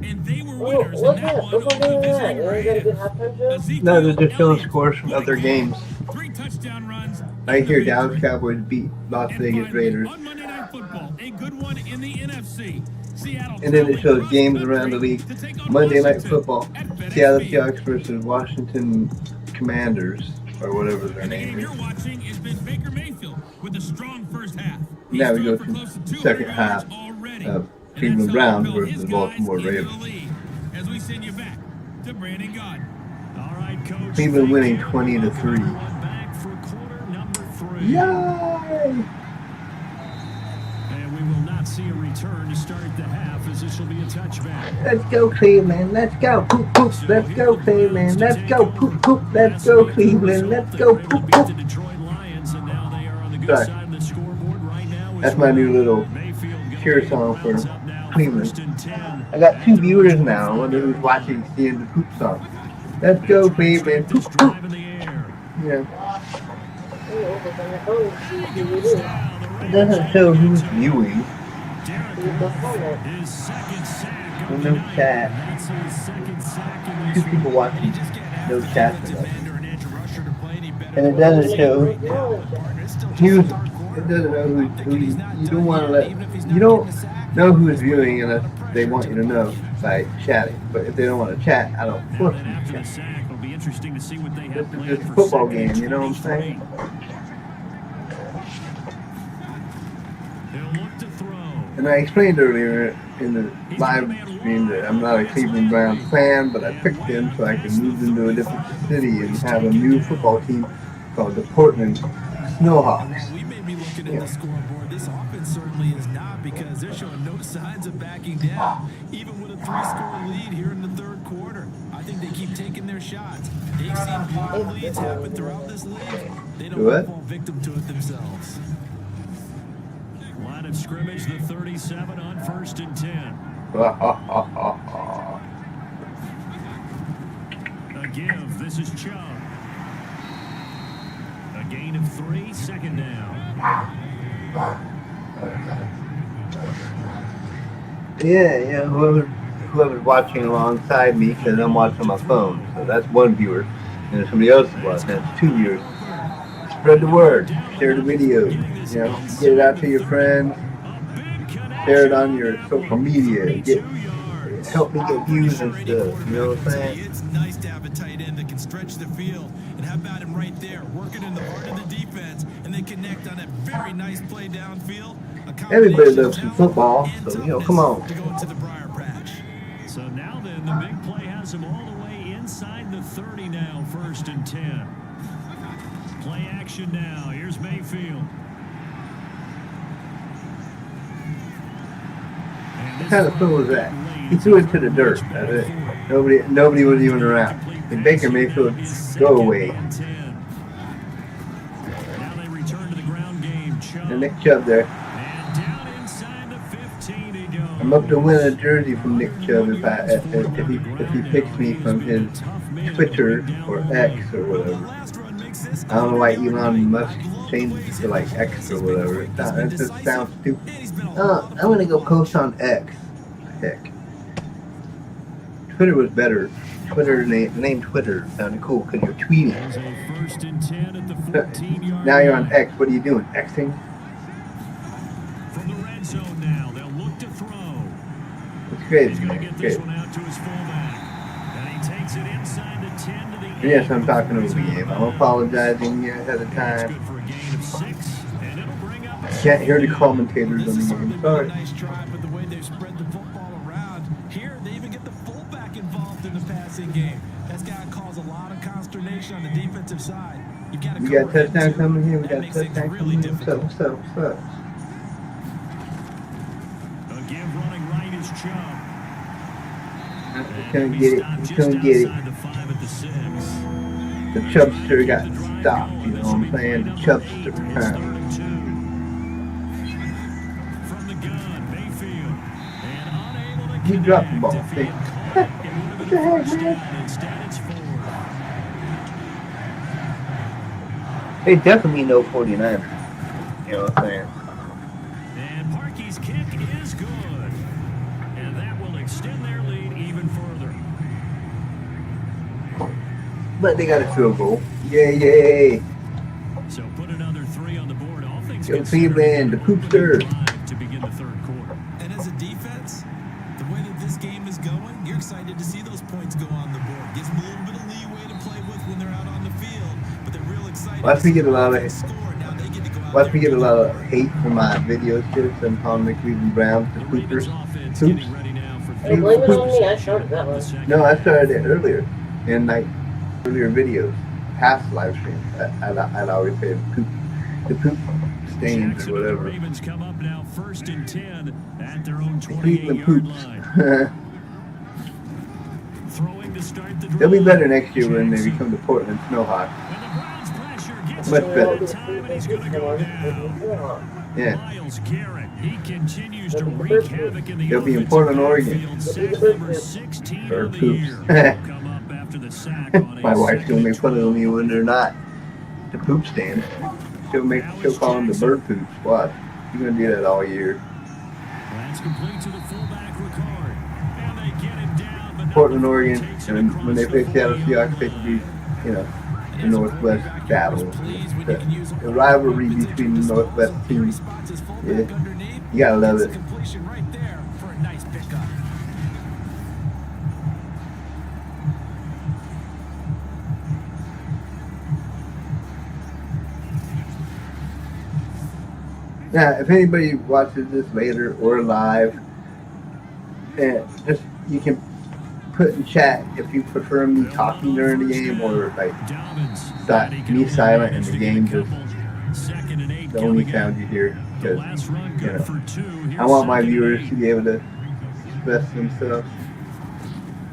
And they were winners in that one over the visiting Rams. No, they're just showing scores from other games. 3 touchdown runs. Right here, Dallas Cowboys beat Las And Vegas finally, Raiders. on Monday Night Football, a good one in the NFC. Seattle And then it shows traveling games cross-country around the league. to take on Monday Night Washington Football. at FedEx Seattle Field. Seahawks versus Washington Commanders, or whatever their And the name game is. you're watching has been Baker Mayfield with a strong first half. He's Now we thrown go for to close 200 second yards half already. of And Cleveland that's how Browns he built versus his Baltimore guys into Ravens. the lead. As we send you back to Brandon Godden. All right, Coach. Cleveland winning thank you. 20-3. One back for quarter number 3. Yay! And we will not see a return to start the half, as this will be a touchback. Let's go Cleveland, let's go poop poop, let's go Cleveland, let's go poop poop, let's go Cleveland, let's go poop The poop. Detroit Lions, and now they are on the good Sorry. side of the scoreboard right now. That's my new little cheer song for Cleveland. I got 2 viewers now. I wonder who's watching, seeing the poop song. Let's go Cleveland, poop poop. Drive in the air. Yeah. It doesn't show who's viewing. His second sack Well, of no the night. chat. That's his second sack in 2 this people watching. Just can't have No a chat for defensive that. end or an edge rusher to play any better. And it doesn't show Right now, partner, it's still just who's. the third quarter. It doesn't know I'm who thinking he's not you done don't want to yet, let. even if he's You not don't getting the sack. know who's viewing unless they want you to know by chatting. But if they don't want to chat, I don't force And them after to the chat. sack, it'll be interesting to see what they This have is planned just a for football second game, you know what I'm saying? 23. He'll look to throw. And I explained earlier in the live stream that I'm not a Cleveland Browns fan, but I picked them so I could move them to a different city and have a new football team called the Portland Snowhawks. While we may be looking at Yeah. the scoreboard, this offense certainly is not, because they're showing no signs of backing down, even with a 3-score lead here in the third quarter. I think they keep taking their shots. They've seen blowout leads happen throughout this league. They don't want to fall victim to it themselves. Line of scrimmage, the 37 on 1st and 10. A give. This is Chubb. A gain of 3, second down. Yeah, whoever's watching alongside me, because I'm watching on my phone, so that's one viewer, and if somebody else is watching, that's 2 viewers. Spread the word, share the video, get it out to your friends, share it on your social media, help me get views and stuff, you know what I'm saying? It's nice to have a tight end that can stretch the field, and how about him right there, working in the heart of the defense, and they connect on a very nice play downfield. Everybody loves some football, so, come on. To go into the briar patch. So now then, the big play has him all the way inside the 30 now, 1st and 10. Play action now. Here's Mayfield. What kind of throw was that? He threw it to the dirt. That's it. Nobody was even around. And Baker Mayfield, go away. Now they return to the ground game. And Nick Chubb there. And down inside the 15 he goes. I'm up to win a jersey from Nick Chubb if he picks me from his Twitter or X or whatever. I don't know why Elon Musk changed it to like X or whatever. It just sounds stupid. I'm gonna go post on X. Heck. Twitter was better. The name Twitter sounded cool because you're tweeting. There's a 1st and 10 at the 14-yard Now you're on line. X. What are you doing? Xing? From the red zone now, they'll look to throw. It's crazy, He's going to man. get It's this crazy. one out to his fullback. And he takes it inside the 10 to the 8. Yes, I'm talking over the game. I'm apologizing ahead of That's time. good for a gain of 6, and it'll bring up Can't hear the commentators This on has the certainly game. been a Sorry. nice drive with the way they've spread the football around. Here, they even get the fullback involved in the passing game. That's got to cause a lot of consternation on the defensive side. You got We got touchdown coming here. We got touchdown coming here. What's up? a give running right is Chubb. He couldn't get it. He couldn't get it. Outside the 5 at the 6. The Chubster got stopped. You know what I'm saying? The Chubster. Third and 2. From the gun, Mayfield. And unable to He dropped the ball. connect. If he had What caught it, it would have the been heck, first man? down. Instead, it's 4. They definitely know 49ers. You know what I'm saying? And Parkey's kick is good. And that will extend their lead even further. But they got a field goal. Yay. So put another 3 on the board. All things Go considered, Cleveland, the Poopster. drive to begin the third quarter. And as a defense, the way that this game is going, you're excited to see those points go on the board. Gives them a little bit of leeway to play with when they're out on the field, but they're real excited. Watch me get a lot of hate for my video tips and calling the Cleveland Browns the The Ravens Poopers. offense Poops. getting ready now for Hey, blame it on me. I started that one. No, I started it earlier in like earlier videos, past live streams. I'd always say the poop stains Jackson or and the whatever. Ravens come up now 1st and 10 at their own Cleveland 28-yard poops. line. Throwing to start the They'll be drive. better next year when they become the Portland Snowhawks. When the Browns pressure gets Much to better. the time, and he's going to go down. Yeah. Myles Garrett, he continues to wreak havoc in the They'll be in offensive Portland, Oregon. backfield. Sack number 16 Or of the poops. year. He'll come up after the sack on My a wife's gonna make fun of second me when they're not the poop stand. She'll call them the bird poops. What? You're gonna do that all year. That's complete to the fullback Ricard. And they get him down, but Portland, no, Oregon, takes it and across when they the play Seattle 40. Seahawks, they can be, the Northwest battle. The rivalry between the Northwest teams. Yeah, you gotta love it. Completion right there for a nice pickup. Now, if anybody watches this later or live, just you can put in chat if you prefer me talking during the game or like me silent and the game just the only sound you hear. Because I want my viewers to be able to express themselves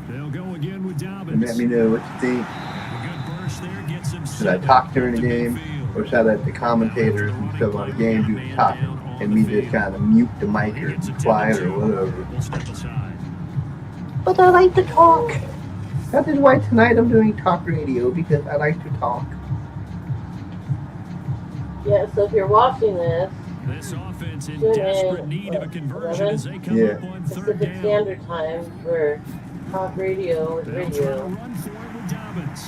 and let me know what you think. Should I talk during the game, or should I let the commentators and stuff on the game do the talking and me just kind of mute the mic or quiet or whatever? But I like to talk. That is why tonight I'm doing talk radio, because I like to talk. Yeah, so if you're watching this offense in tune desperate in need of a conversion 11 as they come up on third Pacific down. Standard Time for talk radio and They'll try to radio. run for it with Dobbins.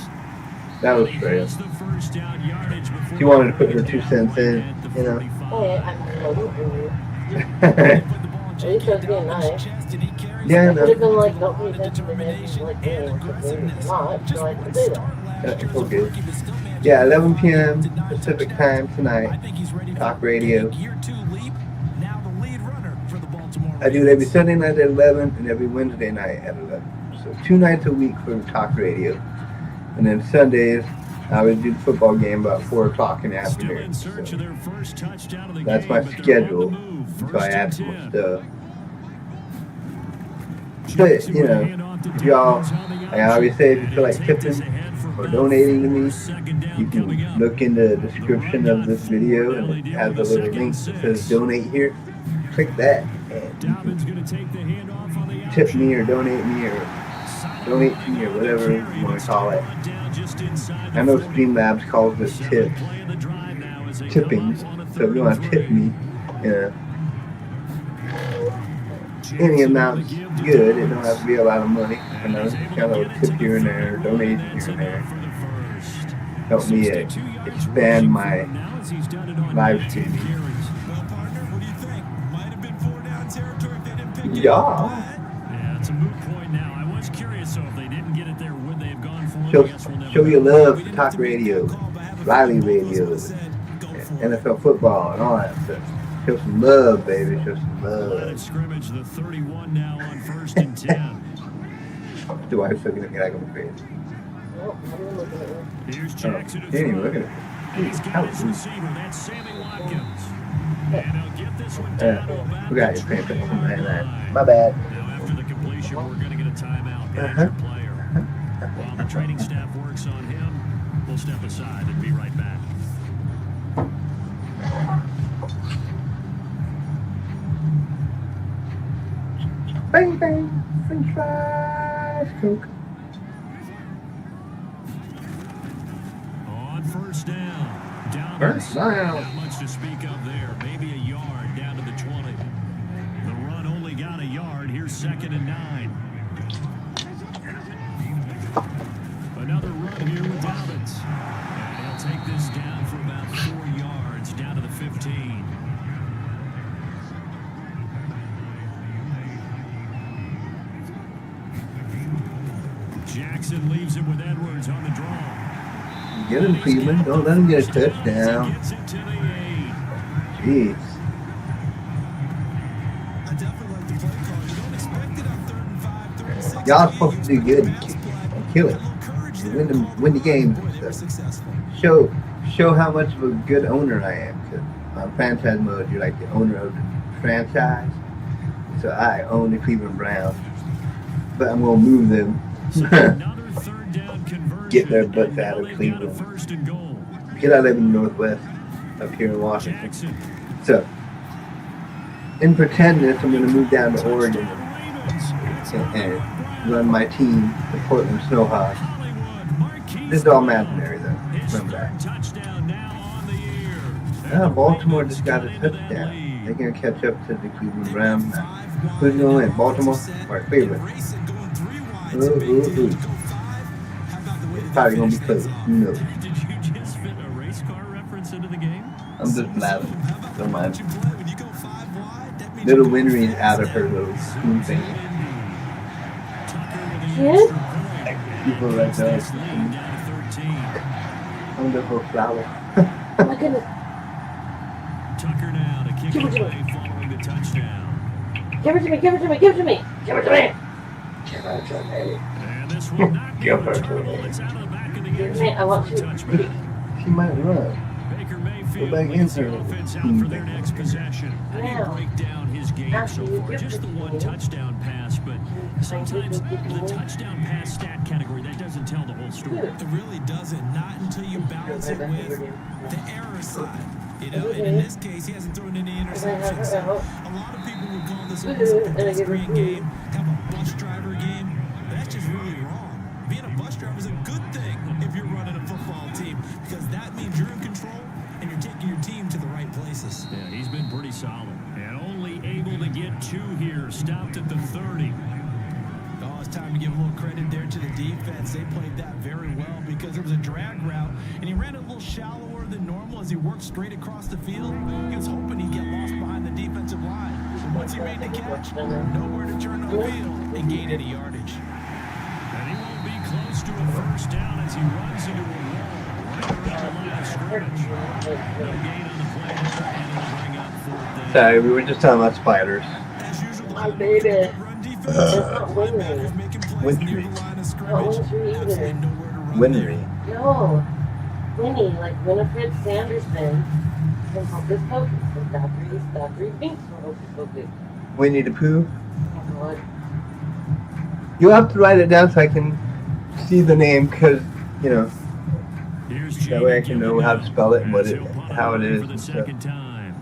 That was He fair. has the first down yardage before She wanted to put her 2 cents in, at the you know. 45. Hey, I'm voting for you. At least I was being nice. Yeah, I no. could have been like, don't pay attention to him, like, oh, it's not, so I can say that. It's okay. Yeah, 11 p.m. Pacific time tonight. Talk radio. I do it every Sunday night at 11 and every Wednesday night at 11. So 2 nights a week for talk radio. And then Sundays, I would do the football game about 4 o'clock in the Still in afternoon. search So of their first touchdown of the that's game, my but they're on schedule. the move. So I First add and some 10. stuff. But, you know, if y'all, like I always say, if you feel like tipping or donating to me, you can look in the description of this video and it has a little link that says donate here. Click that and you can tip me or donate to me or whatever you want to call it. I know Streamlabs calls this tipping. So if you want to tip me, any amount's good. It don't have to be a lot of money. You know, kind of a tip here and there, donate here and there. Help me expand my live streaming. Yeah. Yeah, it's a moot point now. I was curious, so if they didn't get it there, would they have gone for it? I guess we'll never Show your know. love for talk radio, Riley radio, NFL football, and all that stuff. Show some love, baby. Show some Line love. of scrimmage, the 31 now on 1st and 10. The wife's looking at me like I'm crazy. Nope, I'm looking at you. Here's Jackson to He ain't even throw. looking at And he's me. got his receiver. That's Sammy Watkins. And he'll get this one down to about Forgot the your pants. 21 line. My bad. Now, after the completion, we're going to get a timeout. Manage your player. While the training staff works on him, we'll step aside and be right back. Bang, bang. French fries. Coke. On first down. First down. Not much to speak of there. Maybe a yard down to the 20. The run only got a yard. Here's 2nd and 9. Another run here with Dobbins. And he'll take this down for about 4 yards down to the 15. Jackson leaves it with Edwards on the draw. Get him, Cleveland. Don't let him get a touchdown. Gets it to the 8. Jeez. I definitely like the play call. You don't expect it on 3rd and 5, 3rd and 6. Y'all supposed to do good and kill it. And win the game. Show how much of a good owner I am. Because on franchise mode, you're like the owner of the franchise. So I own the Cleveland Browns. But I'm going to move them. Another third down conversion. Get their butts out of Now they've got a Cleveland. First and goal. Because I live in the Northwest, up here in Washington. Jackson. So, in pretendness, I'm going to move down to Oregon and run my team, the Portland Snowhawks. This is all imaginary, though. Remember that. Touchdown now on the year. Baltimore just got a touchdown. They're going to catch up to the Cleveland Browns now. Who's going to win? Baltimore or Cleveland? Ooh. It's probably going to be close. Who knows? Did you just fit a race car reference into the game? I'm just blabbing. Don't mind. Little Winry's out of her little spoon thing. Kid? People like that. Down to 13. Wonderful flower. Oh my goodness. Tucker now to kick Give it to away following the touchdown. Give it to me, give it to me, give it to me, give it to me. Give it to me. And this will not be Give her to returnable. me. It's out of the back of the Give end it to me, I zone want for a to. touchback. She might run. Baker Mayfield back leads the into it. offense out for their next possession. How do you Wow. break down his game so far? Just the one touchdown pass, but sometimes the touchdown pass stat category, that doesn't tell the whole story. It really doesn't. Not until you balance it with the error side. You know, and in this case, he hasn't thrown any interceptions. So a lot of people would call this almost a pedestrian game, have a bus driver game. That's just really wrong. Being a bus driver is a good thing if you're running a football team, because that means you're in control and you're taking your team to the right places. Yeah, he's been pretty solid. And only able to get 2 here. Stopped at the 30. Oh, it's time to give a little credit there to the defense. They played that very well because there was a drag route, and he ran a little shallower than normal as he worked straight across the field. He was hoping he'd get lost behind the defensive line. But once he made the catch, nowhere to turn on the field and gain any yardage. And he won't be close to a first down as he runs into a wall right around the line of scrimmage. No gain on the play, and it'll bring up 4th down. Sorry, we were just talking about spiders. As usual, My baby. run defense. It's not winning. Linebackers making plays Wintry. near the line of Not scrimmage. Wintry Absolutely either. nowhere to run Winry. No. Winnie, like Winifred Sanderson from Hocus Pocus. And Thackeray Binks from Hocus Pocus. Winnie the Pooh. Oh, God. You'll have to write it down so I can see the name, because, you know, Here's that way I can know how to spell it and what it, He'll punt how it away is for the and stuff. second time.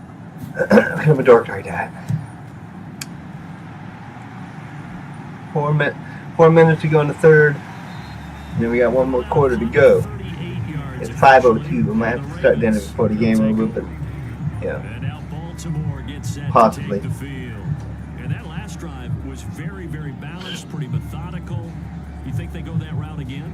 Kind of a dork like that. 4 minutes to go in the third. And then we got 1 more quarter to go. 38 yards. It's 5:02. I might have to start doing it before the game over, but yeah. And now Baltimore gets set Possibly. to take the field. And that last drive was very, very balanced, pretty methodical. You think they go that route again?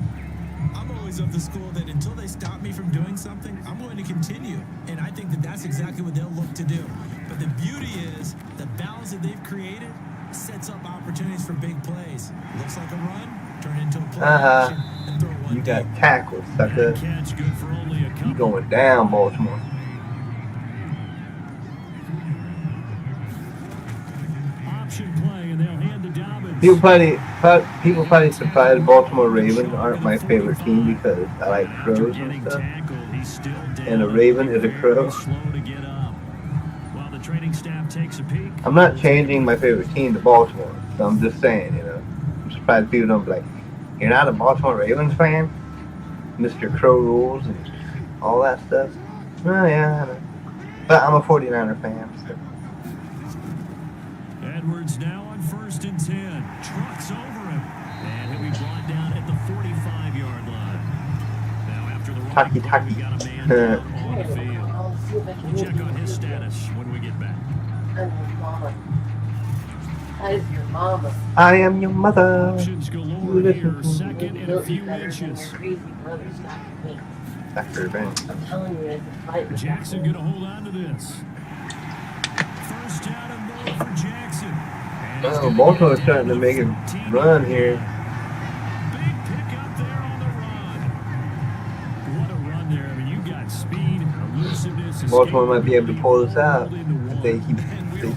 I'm always of the school that until they stop me from doing something, I'm going to continue. And I think that that's exactly what they'll look to do. But the beauty is the balance that they've created sets up opportunities for big plays. Looks like a run, turn into a play action, and throw one You got deep. tackled, sucker. Catch good for only a couple. You going down, Baltimore. Option play, and they'll hand the Dobbins. People probably surprised Baltimore Ravens aren't my favorite team because I like crows and Getting stuff. tackled, he's still down. And a raven is a crow. Slow to get up. While the training staff takes a peek. I'm not changing my favorite team to Baltimore, so I'm just saying, you know. I'm surprised people don't be like, you're not a Baltimore Ravens fan? Mr. Crow rules and all that stuff. Oh, yeah, I know. But I'm a 49er fan, so. Edwards now on 1st and 10. Trucks over him. And he'll be brought down at the 45-yard line. Now after the run, we got a man down on the field. I'll see if I can We'll check move on his you. status when we get back. I'm your mama. That is your mama. I am your mother. Options galore here. Second and a few inches. Crazy brother stuff with me. Dr. Ben. I'm telling you, it's a fight with Jackson that going to hold on to this. First down and more for Jackson. And he's Oh, gonna Baltimore's get starting to down make a 14 run here. Big pickup there on the run. What a run there. I mean, you got speed, elusiveness. Baltimore might be able to pull this out escape, if they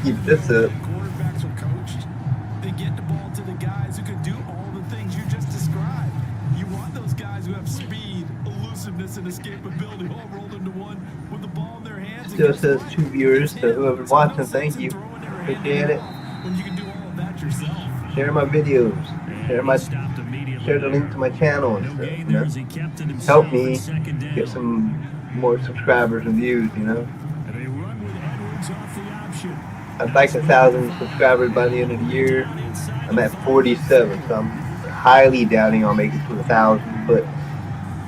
keep this up. Quarterbacks are coached. They get the ball to the guys who can do all the things you just described. You want those guys who have speed, elusiveness, and escapability all rolled into one with the ball in their hands. Still says 2 viewers, so whoever's watching, thank you. Appreciate it. When you can do all of that yourself. Share my videos. Share the link to my channel and stuff, you know. Help me get some more subscribers and views, you know. They run with Edwards off the option. I'd like 1,000 subscribers by the end of the year. I'm at 47, so I'm highly doubting I'll make it to 1,000, but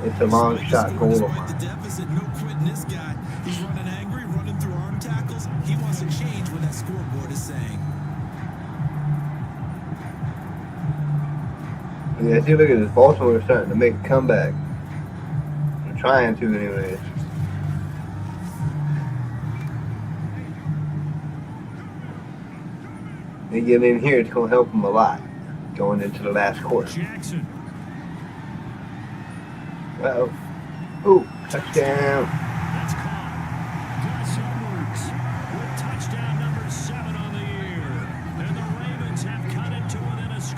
it's a long shot goal of Despite mine. the deficit, no quitting this guy. He's running angry, running through arm tackles. He wants to change what that scoreboard is saying. Yeah, see, look at this. Baltimore is starting to make a comeback. I'm trying to, anyways. They get in here, it's going to help them a lot going into the last quarter. Jackson. Uh-oh. Ooh, touchdown. That's caught. Gus Edwards with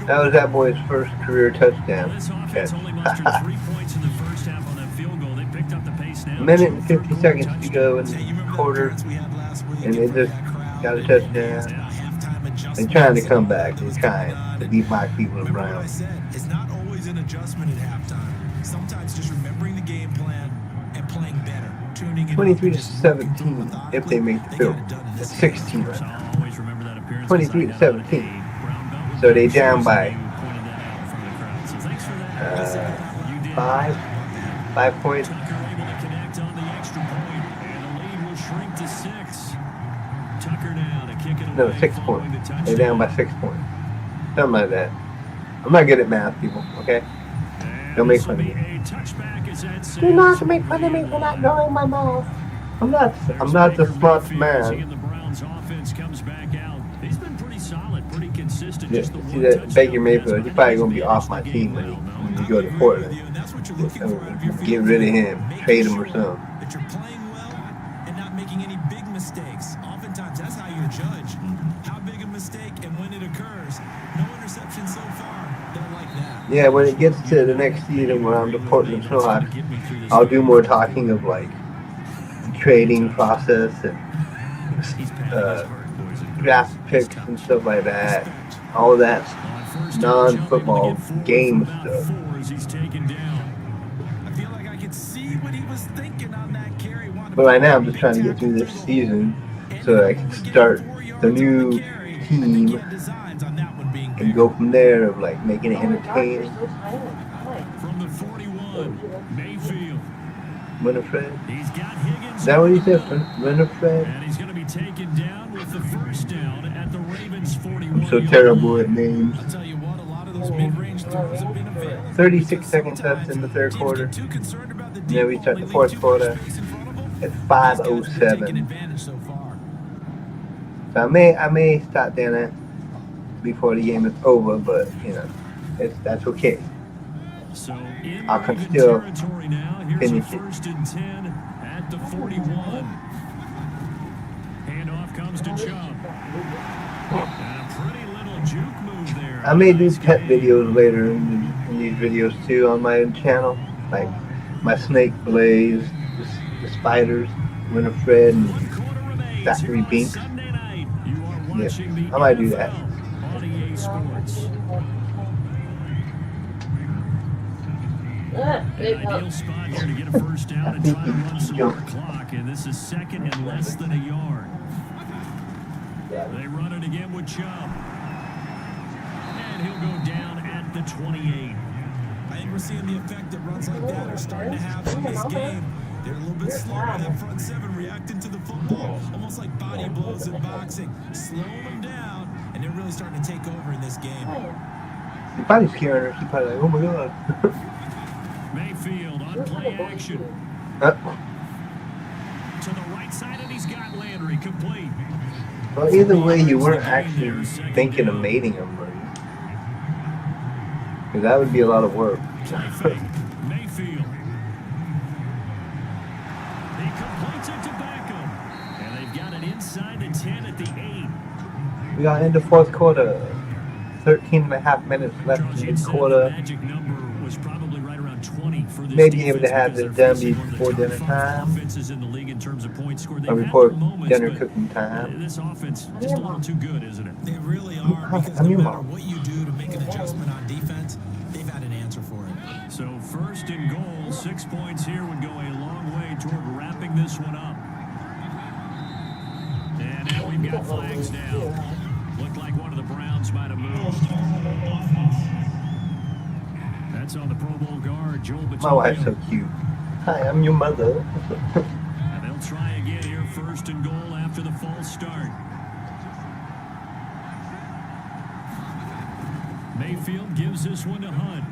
That was that boy's first career Well, touchdown this offense catch. only mustered 3 points in the first half on that field goal. They picked up the pace now. A minute 2 and 50 third-quarter seconds to go in Hey, you the remember that quarter, appearance we had last week and in they front of just that crowd? got a They danced touchdown. about halftime They're adjustments trying to and come all back. that They're was trying going on. to beat my Cleveland Remember what I Browns. said? It's not always an adjustment at halftime. Sometimes just remembering the game plan and playing better. Tuning it 23 up to and just working through 17 methodically. if they make the They field. got it done in It's this game. 16 right So now. I'll always remember that appearance. 23 to 17. So they down by 5 points. Tucker able to connect on the extra point, and the lead will shrink to 6. Tucker now to kick it away. No, 6 following points. the touchdown. They're down by 6 points. Something like that. I'm not good at math, people. Okay. And Don't make this will fun of be me. a touchback as that Do not saves make fun of me the for not line. knowing my math. I'm not There's the Baker smart Mayfield, and man. the Browns offense comes back out. He's been pretty solid, pretty consistent. Yeah, Just the see one that touchdown Baker pass, Mayfield, but he's I probably think gonna be he's off my managed the team game when well, he no? go to Portland. And that's what you're looking for out of your Get field rid of position. him, Making trade him or sure something. that you're playing well and not making any big mistakes. Oftentimes, that's how you judge how big a mistake and when it occurs. No interception so far. Don't like that. Yeah, when it gets to the next season where I'm the Portland Snowhawks, I'll do more talking of like trading process and draft picks and stuff like that. All that non-football game stuff. I feel like I could see what he was thinking on that carry. But right now I'm just trying to get through this season so I can start the new team and go from there of like making it entertaining. From the 41, Mayfield. Winifred? He's got Higgins. Is that what he said? Winifred? And he's going to be taken down with the first down at the Ravens 41. I'm so terrible at names. I'll tell you what, a lot of those mid-range throws have been available. 36 seconds left in the third quarter. Too concerned about the And then we deep start ball, the they fourth leave too quarter much space in front of them. at These guys have been 5:07. taking advantage so far. So I may stop dinner before the game is over, but you know, that's okay. So in I can Raven still territory now. Here's a finish it. 1st and 10 at the 41. Handoff comes to Chubb. And a pretty little juke move there. I may do pet videos later in these videos too on my channel, like my snake Blaze, the spiders, Winifred, and 1 quarter remains Zachary here on Binks. Sunday night. You are Yeah, watching the I might do that. NFL on EA Sports. An ideal spot here to get a first down and try to run some more clock. And this is 2nd and less than a yard. They run it again with Chubb. And he'll go down at the 28. I think we're seeing the effect that runs like that are starting to have in this game. They're a little bit slower. That front seven reacting to the football, almost like body blows in boxing, slowing them down, and they're really starting to take over in this game. You're probably scaring her. She's probably like, oh my god. Mayfield on play action. Uh, To the right side, and he's got Landry complete. well, either way, you weren't actually thinking of mating him, were you? Because that would be a lot of work. Play fake. Mayfield. He completes it to Beckham. And they've got it inside the 10 at the 8. We got into fourth quarter. 13 and a half minutes left Charles, in you'd the said quarter. the magic number was probably right around 20 for this Maybe able to defense have because this they're done facing one of the before top dinner 5 time. offenses in the league in terms of points scored. They've Or had before their moments, dinner but cooking time. this offense just a little too good, isn't it? They really are, because I'm no your matter mom. what you do to make an adjustment on defense, they've had an answer for it. So 1st and goal, 6 points here would go a long way toward wrapping this one up. And now we've got flags down. Looked like one of the Browns might have moved. That's on the Pro Bowl guard, Joel Battaglia. My wife's so cute. Hi, I'm your mother. And they'll try again here, 1st and goal after the false start. Mayfield gives this one to Hunt.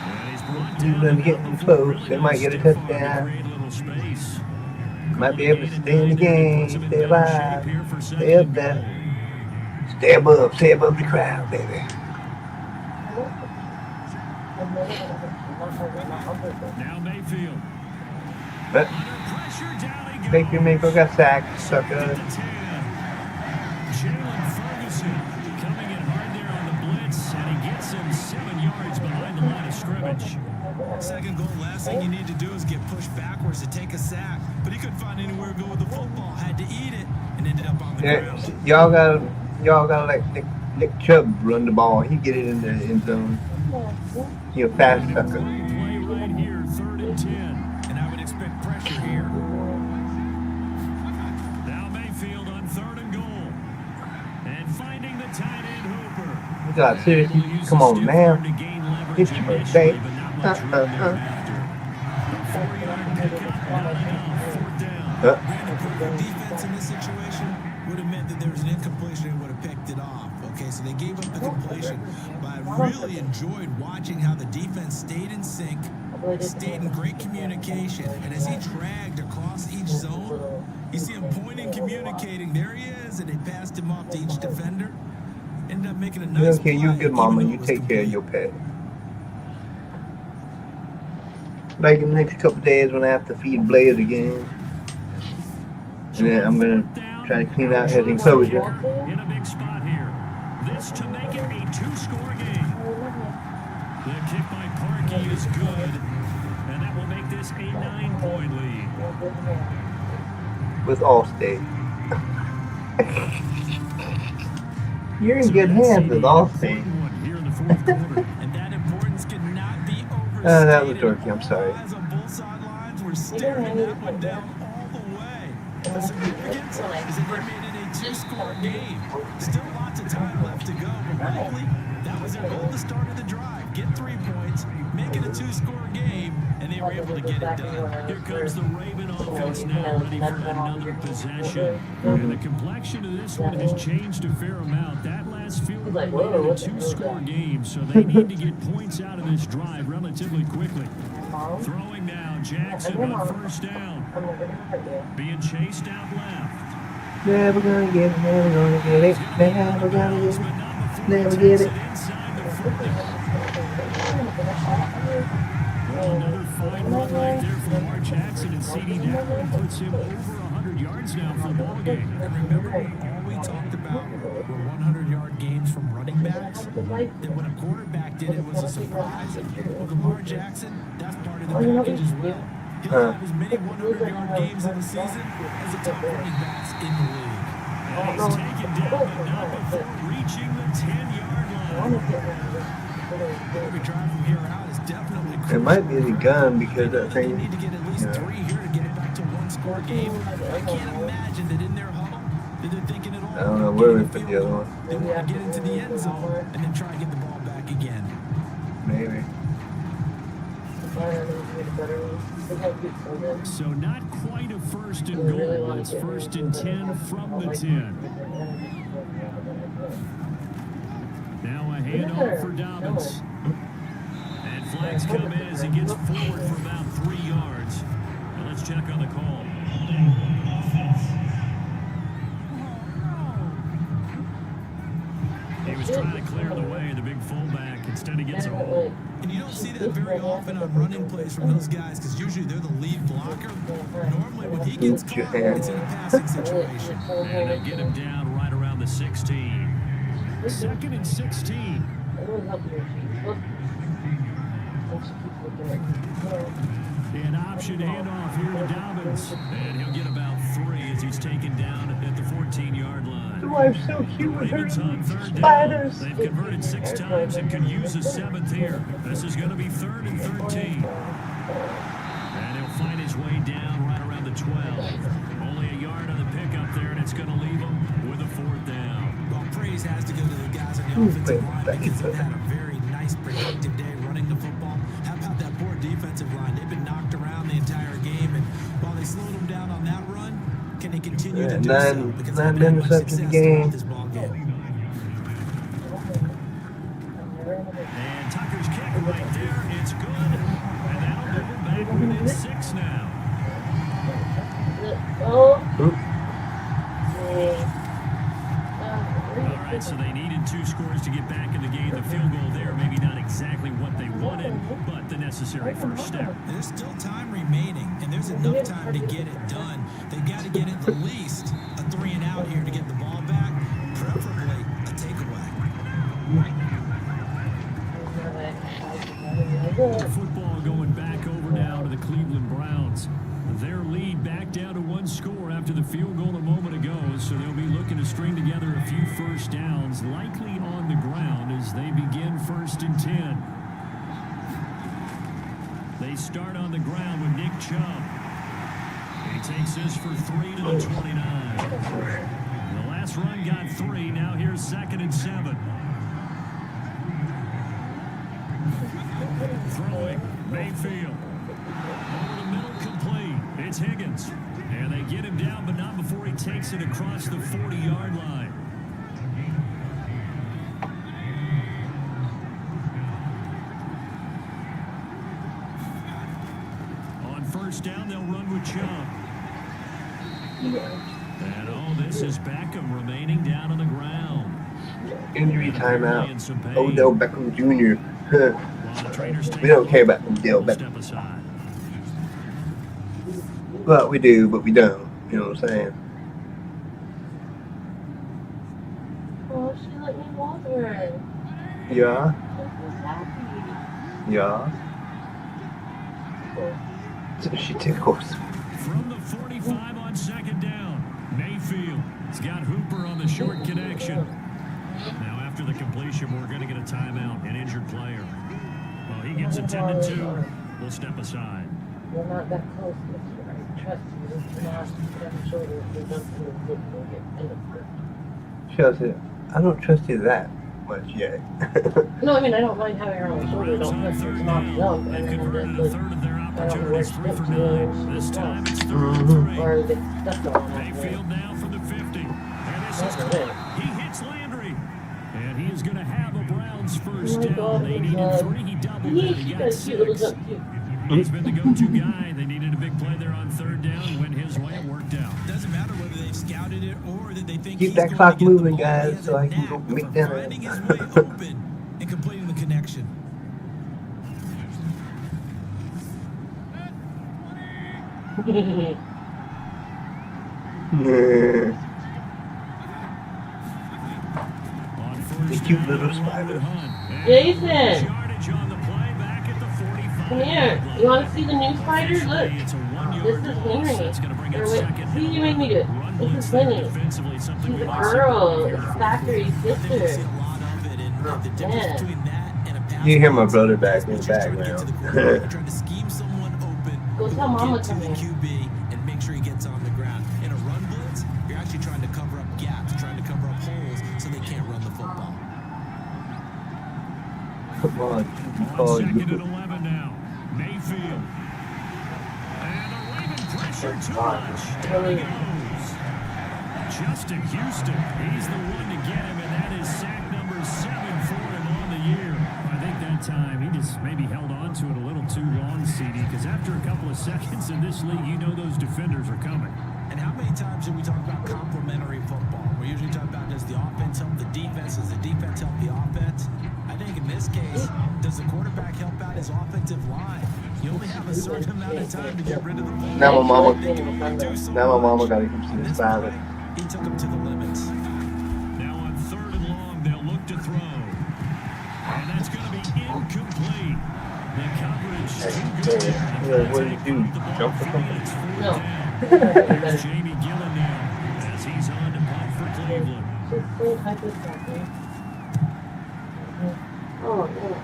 And he's brought down They're about getting the close. 40. They might get a Stiff arm to touchdown. create a little space. Might be able to stay in the game, stay alive, Here for stay 2nd up and there, goal. stay above the crowd, baby. Now Mayfield. But Under pressure, down he goes. Baker Mayfield got sacked, Second sucker. and 10. Jalen Ferguson coming in hard there on the blitz. gets him 7 yards behind the line of scrimmage. Second goal, last thing you need to do is get pushed backwards to take a sack. But he couldn't find anywhere to go with the football. Had to eat it and ended up on the ground. Y'all gotta like Nick Chubb run the ball. He get it in the end zone. He'll fast trucker. Play right here, 3rd and 10. And I would expect pressure here. Now Mayfield on 3rd and goal. And finding the tight end Hooper. You got seriously? Come on, man. It's your birthday. Defense in this situation would have meant that there was an incompletion and would have picked it off. Okay, so they gave up the completion. But I really enjoyed watching how the defense stayed in sync, stayed in great communication. And as he dragged across each zone, you see him pointing, communicating. There he is, and they passed him off to each defender. Ended up making a nice Okay, you play, good mama. even though You it was take care of complete. your pet. Like in the next couple of days when I have to feed Blaze again. And then I'm gonna try to clean out his enclosure. In a big spot here. This to make it a 2-score game. The kick by Parkey is good. And that will make this a 9-point lead. With Allstate. You're in good hands with Allstate. Here in the 4th quarter. And that importance cannot be overstated. That was dorky. I'm sorry. Eyes on both sidelines were staring that one down all the way. The significance is that they made it a 2-score game. Still lots of time left to go, but likely that was their goal to start of the drive. Get 3 points, make it a 2-score game, and they were able to get it done. Here comes the Raven offense now, ready for another possession. And the complexion of this one has changed a fair amount. That last field goal made it a 2-score game, so they need to get points out of this drive relatively quickly. Throwing now, Jackson on 1st down. Being chased out left. Never gonna get it. Never gonna get it. Never gonna get it. Never get it. Inside the 40. Well, another fine run right there from Lamar Jackson, and C.D. Lamb puts him over 100 yards now for the ball game. And remember, all we talked about were 100-yard games from running backs. That when a quarterback did it was a surprise. With Lamar Jackson, that's part of the package as well. He'll have as many 100-yard games in the season as the top running backs in the league. And he's taken down, but not before reaching the 10-yard line. Every drive from here out is definitely crucial. It might be the gun because They know that that they thing. need to get at least 3 here to get it back to 1-score game. I can't imagine that in their huddle that they're thinking at all. I don't know where we put the other one. They want to get into the end zone and then try to get the ball back again. Maybe. So not quite a 1st and goal. It's 1st and 10 from the 10. Now a handoff for Dobbins. And flags come in as he gets forward for about 3 yards. Now let's check on the call. He was trying to clear the way, the big fullback. Instead he gets a hold. And you don't see that very often on running plays from those guys because usually they're the lead blocker. Normally when he gets caught, it's in a passing situation. And they get him down right around the 16. 2nd and 16. An option handoff here to Dobbins. And he'll get about 3 as he's taken down at the 14-yard line. The wife's so cute with her Ravens on 3rd down. spiders. They've converted 6 times and can use a 7th here. This is going to be 3rd and 13. And he'll find his way down right around the 12. Only a yard on the pickup there, and it's going to leave him with a 4th down. Well, praise has to go to the guys on the offensive line because they've had a very nice, productive day running the football. How about that poor defensive line? They've been knocked around the entire game, and while they slowed them down on that run, can they continue to do so? Because they've been much interceptions success a game. throughout this ball game. And Tucker's kick right there, it's good. And that'll move him back within 6 now. All right, so they needed 2 scores to get back in the game. The field goal there, maybe not exactly what they wanted, but the necessary first step. There's still time remaining, and there's enough time to get it done. They've got to get at the least a 3 and out here to get the ball back, preferably a takeaway. The football going back over now to the Cleveland Browns. Their lead back down to one score after the field goal a moment ago, so they'll be looking to string together a few first downs, likely on the ground as they begin 1st and 10. They start on the ground with Nick Chubb. He takes this for 3 to the 29. The last run got 3. Now here's 2nd and 7. Throwing, Mayfield. Over the middle, complete. It's Higgins. And they get him down, but not before he takes it across the 40-yard line. On 1st down, they'll run with Chubb. And this is Beckham remaining down on the ground. Injury timeout. Odell Beckham Jr. We don't care about Odell Beckham. Well, we do, but we don't. You know what I'm saying? Oh, she let me hold her. Yeah. I'm so happy. Yeah. So she tickles. From the 45 on 2nd down, Mayfield has got Hooper on the short connection. Now after the completion, we're going to get a timeout, an injured player. Well, he gets attended to. We'll step aside. We're not that close this year. I trust you. It's not on the shoulder. If we don't do it, we'll get end up hurt. Chelsea, I don't trust you that much yet. No, I mean, I don't mind having her on the shoulder. Don't trust her to not jump. They've And then converted a just, third of their I don't know where opportunities, she 3 steps for to 9. This and time it's 3 or get stuck on that. Mayfield now from the 50. And this is That's caught. He hits Landry. And he is going to have a Browns first Oh my down. God, They needed 3. He doubled it. He got 6. He's been the go-to guy. They needed a big play there on 3rd down. Went his way. It worked out. Doesn't matter whether they've scouted it or that they think Keep he's that going clock to get the moving, ball. guys, He has so a I can go knack make for dinner. finding his way open and completing the connection. On first The cute down, little along spider. with Hunt. And Jason. yardage on the play back at the 45. Come here. You want to see the new spider? Look. It's a 1-yard This is loss. Henry. That's going to bring Or up wait, 2nd. see, you made me do it. Run This blitz is there Lenny. defensively, something She's we a like to see girl. here. It's Thackeray's I think we see sister. a lot of it, and the difference Yeah. between that and a pass. You hear my blitz brother is back in when the you're trying to get to the quarterback, you're trying to scheme someone open. Go or tell Mama get to come the here. QB and make sure he gets on the ground. In a run blitz, you're actually trying to cover up gaps, trying to cover up holes so they can't run the football. Come on. On Oh, 2nd you. and 11 now. Mayfield. And the Raven pressure too much. Down he goes. Justin Houston. He's the one to get him, and that is sack number 7 for him on the year. I think that time he just maybe held on to it a little too long, CD, because after a couple of seconds in this league, you know those defenders are coming. And how many times do we talk about complementary football? We usually talk about, does the offense help the defense? Does the defense help the offense? I think in this case, does the quarterback help out his offensive line? You only have a certain amount of time to get rid of the ball. Now my mama- They can only do so Now my mama much. gotta come see On this this father. play, he took him to the limits. Now on 3rd and long, they'll look to throw. And that's going to be incomplete. The coverage too good there. What did you do? Jump or something? It's 4th No. down. It's Jamie Gillen now as he's on to punt for Cleveland. She's so hyper-tracking. Oh, no.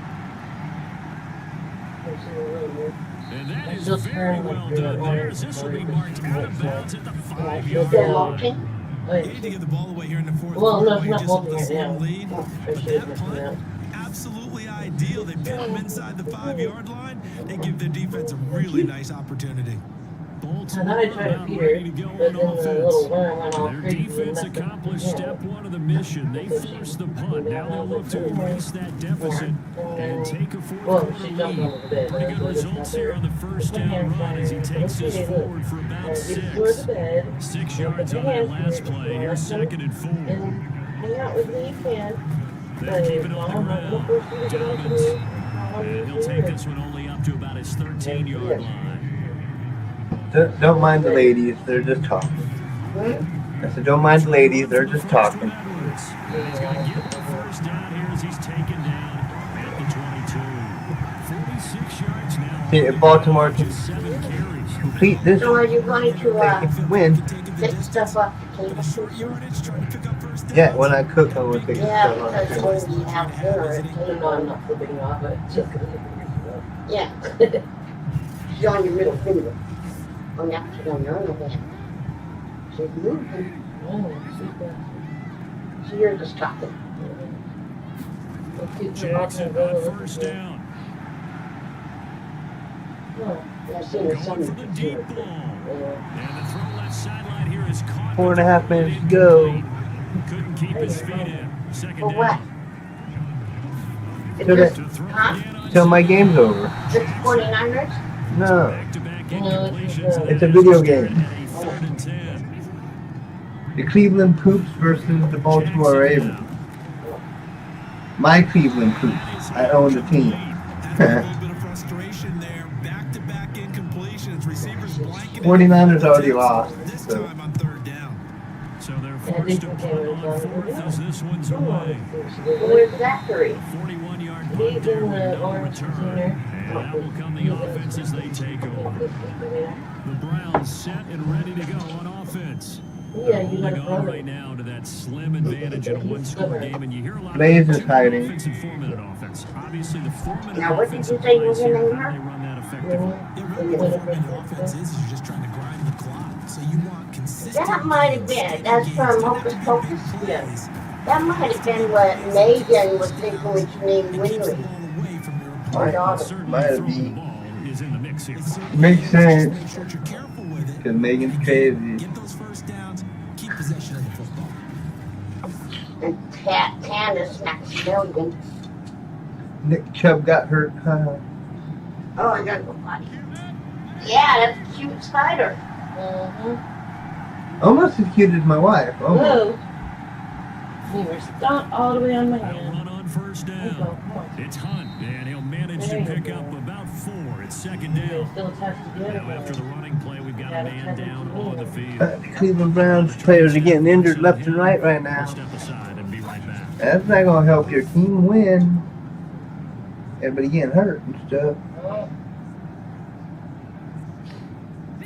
She's a little weird. And that is She'll very turn well like done the there. This will be marked out of bounds at the She'll 5-yard get line. walking. You need to get the ball away here in the fourth Well, quarter. no, where she's you not just holding with it the down. slim lead. Oh, But she is that missing punt, out. absolutely ideal. They pin them inside the 5-yard line. They give their defense a really nice opportunity. I thought I tried to feed her, but then the little worm went all Their crazy. and defense messed up the accomplished head. step 1 of the mission. They forced the punt. Now they'll look to erase that deficit and take a 4th Well, quarter she jumped lead. over the bed. Pretty good That's what results it's here got on the there. first Put my down hands run as he down. takes Look this at it. forward for about Get 6. toward the bed. 6 Put yards your on that hands last here. play. Well, Here's that's 2nd and 4. And hang out with me, you can. They'll keep it on the ground. Dobbins. And he'll take this one only up to about his 13-yard line. Don't mind the ladies, they're just talking. I said, don't mind the ladies, they're just talking. Edwards. He's going to get the first down here as he's taken down at the 22. 46 See, if Baltimore can Just 7 carries. complete this, So are you going to they can win. get stuff off the table? Short yardage, trying to pick up first downs. Yeah, when I cook, I'm gonna take Yeah, stuff off. because when we have dinner at table, No, I'm not flipping off it. Just gonna hit the yeah. She's on your middle finger. Oh, now she's on your other hand. She's moving. So you're just talking. Jackson on first down. I've seen her Going son. for the deep ball. And the throw left sideline here is caught. 4.5 minutes to go. Couldn't keep his feet in. Second For down. what? So that, To throw Huh? again on till my game's over. The 49ers? No, back-to-back incompletions. it's a video game. And a 3rd and 10. The Cleveland Poops versus the Baltimore Ravens. My Cleveland Poops. I own the team. A little bit of frustration there. Back-to-back incompletions. Receivers blanketed. 49ers already lost. This So time on 3rd down. So they're forced to punt on 4th as this one's away. Where's Zachary? 41-yard He's punt there in with the no orange return. container. And that will come the offense as they take over. The Browns set and ready to go on offense. Yeah, you Holding gotta on throw right it. now to that slim advantage in a one-score game, and you hear a lot Blaze about is hiding. offense and 4-minute offense. Obviously, the 4-minute Now, what did you offensive say you plays were here, gonna how run? they run that effectively. Yeah, really what the 4-minute offense is you're just trying to grind the clock. So you want consistent. That might have been. That's from Hocus Pocus. Yes. That might have been what Megan was thinking when she named Winry. Away from your Our But daughter. certainly Might throwing be. the ball is in the mix here. Makes sense. Make sure you're careful with it. Because Megan's crazy. Get those first downs. Keep possession of the football. And Tana smacks Milligan. Nick Chubb got hurt. Oh, I gotta go potty. Yeah, that's a cute spider. Almost as cute as my wife. Almost. Whoa. You were stomped all the way on my They'll hand. run on first There you go. down. Come on. It's Hunt, and he'll manage There to you pick go. up about 4. It's second You're down. still attached to the other Now after the one. running play, we've got a man down on the field. The Cleveland Browns players are getting injured left and right now. Step aside and be right back. That's not going to help your team win. Everybody getting hurt and stuff.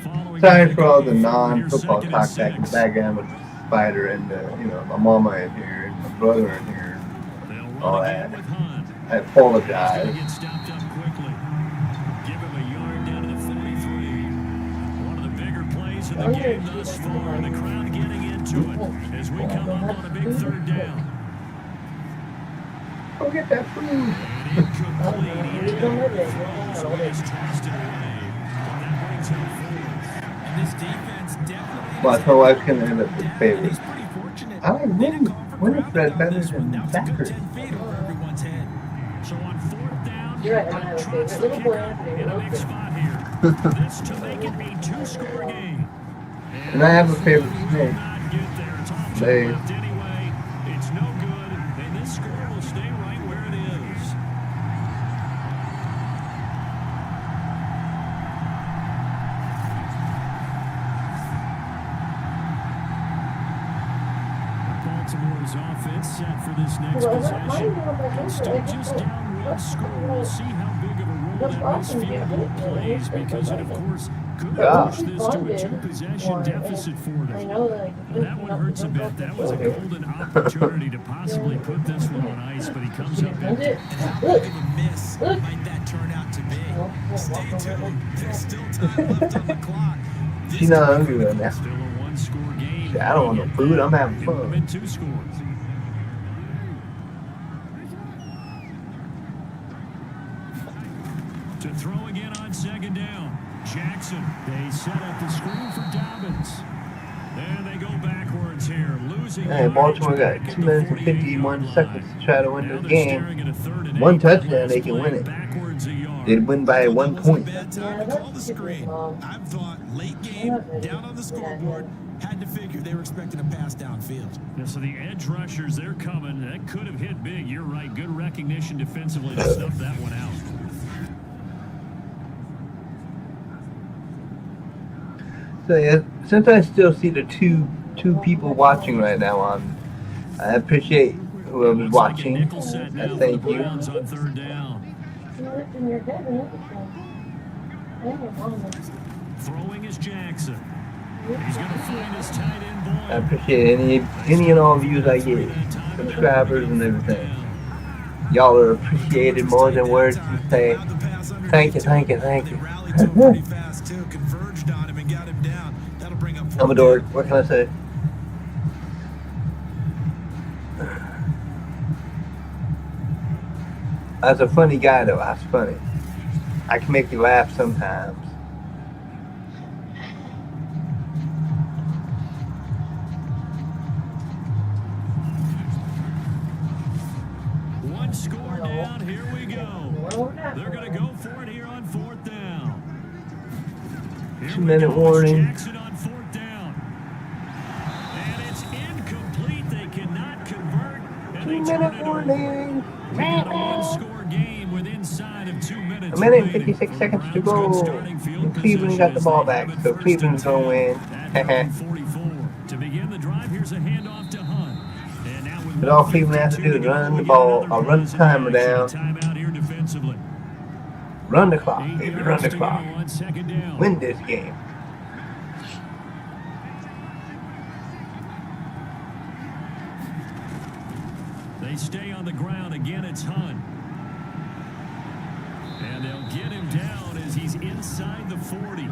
Following Sorry the for all the kickoff, non-football here's talk second back in and the background with the spider and, my mama in here and my brother in here. six. They'll run all again that. with Hunt. I He's apologize. gonna get stopped up quickly. Give him a yard down to the 43. One of the bigger plays in the game thus far. The crowd getting into it as we come up on a big 3rd down. Go get that food. And incomplete. He is tossed it away. But that brings him forward. And this defense definitely. Well, my wife's going to end up with And favorite. he's pretty fortunate. I like They didn't call for Winifred ground better on this one. than That was a good Zachary. 10 feet over everyone's head. So on 4th down, You're right, I'm gonna have a Trout's favorite the little boy kicker and a favorite in a little big girl. spot here. This to make it a 2-score game. And I have a favorite Will snake. not get there. It's off to the They- left anyway. It's no good, and this score will stay right where it is. Baltimore's offense set for this next possession. Still just down 1 score. We'll see how big of a role that this field goal plays because it, of course, could Yeah. push this to a 2-possession deficit for I them. know that. That one hurts a bit. That was a golden opportunity to possibly put this one on ice, but he comes up Send empty. it. And how Look. big of a miss Look. might that turn out to be? Stay Look. tuned. There's still time left on the clock. She's not hungry right now. Still a 1-score game. I don't want no food. I'm having Give them fun. in 2 scores. To throw again on 2nd down. Jackson. They set up the screen for Dobbins. And they go backwards here, losing. Hey, Baltimore got 2 minutes and 51 seconds to try to win Now this they're game. staring at a 3rd and One 8. touchdown, they can win it. Backwards a yard. They'd win by 1 point. Bad time to call the screen. I've thought late game, down on the scoreboard, had to figure they were expecting a pass downfield. Yeah, so the edge rushers, they're coming. That could have hit big. You're right. Good recognition defensively to snuff that one out. So yeah, since I still see the two people watching right now I appreciate whoever's Looks like a watching. nickel set now I for thank the you. Browns on 3rd down. It's in your head and everything. Throwing is Jackson. He's going to find his tight end I Boyd. appreciate any and all views I get, subscribers and everything. Y'all are appreciated more than words can say. Thank you, thank you, thank you. I'm a dork. What can I say? I was a funny guy though. I was funny. I can make you laugh sometimes. One score down. Here we go. They're going to go for it here on 4th down. Here 2 we minute go. warning. It's Jackson on 4th down. And it's incomplete. They cannot convert. And 2 they turn minute it over. warning. We got a one-score game with inside of 2 minutes. A minute and remaining. 56 seconds to Browns go. good starting field And Cleveland got the position ball as they back, have it so 1st and Cleveland's gonna 10 win. at round 44. To begin the drive, here's a handoff to Hunt. And now with But all Cleveland has to do is run the ball, or run the timer down. Timeout here defensively. Run the clock, 8 baby. yards Run the to clock. go on 2nd down. Win this game. They stay on the ground. Again, it's Hunt. And they'll get him down as he's inside the 40.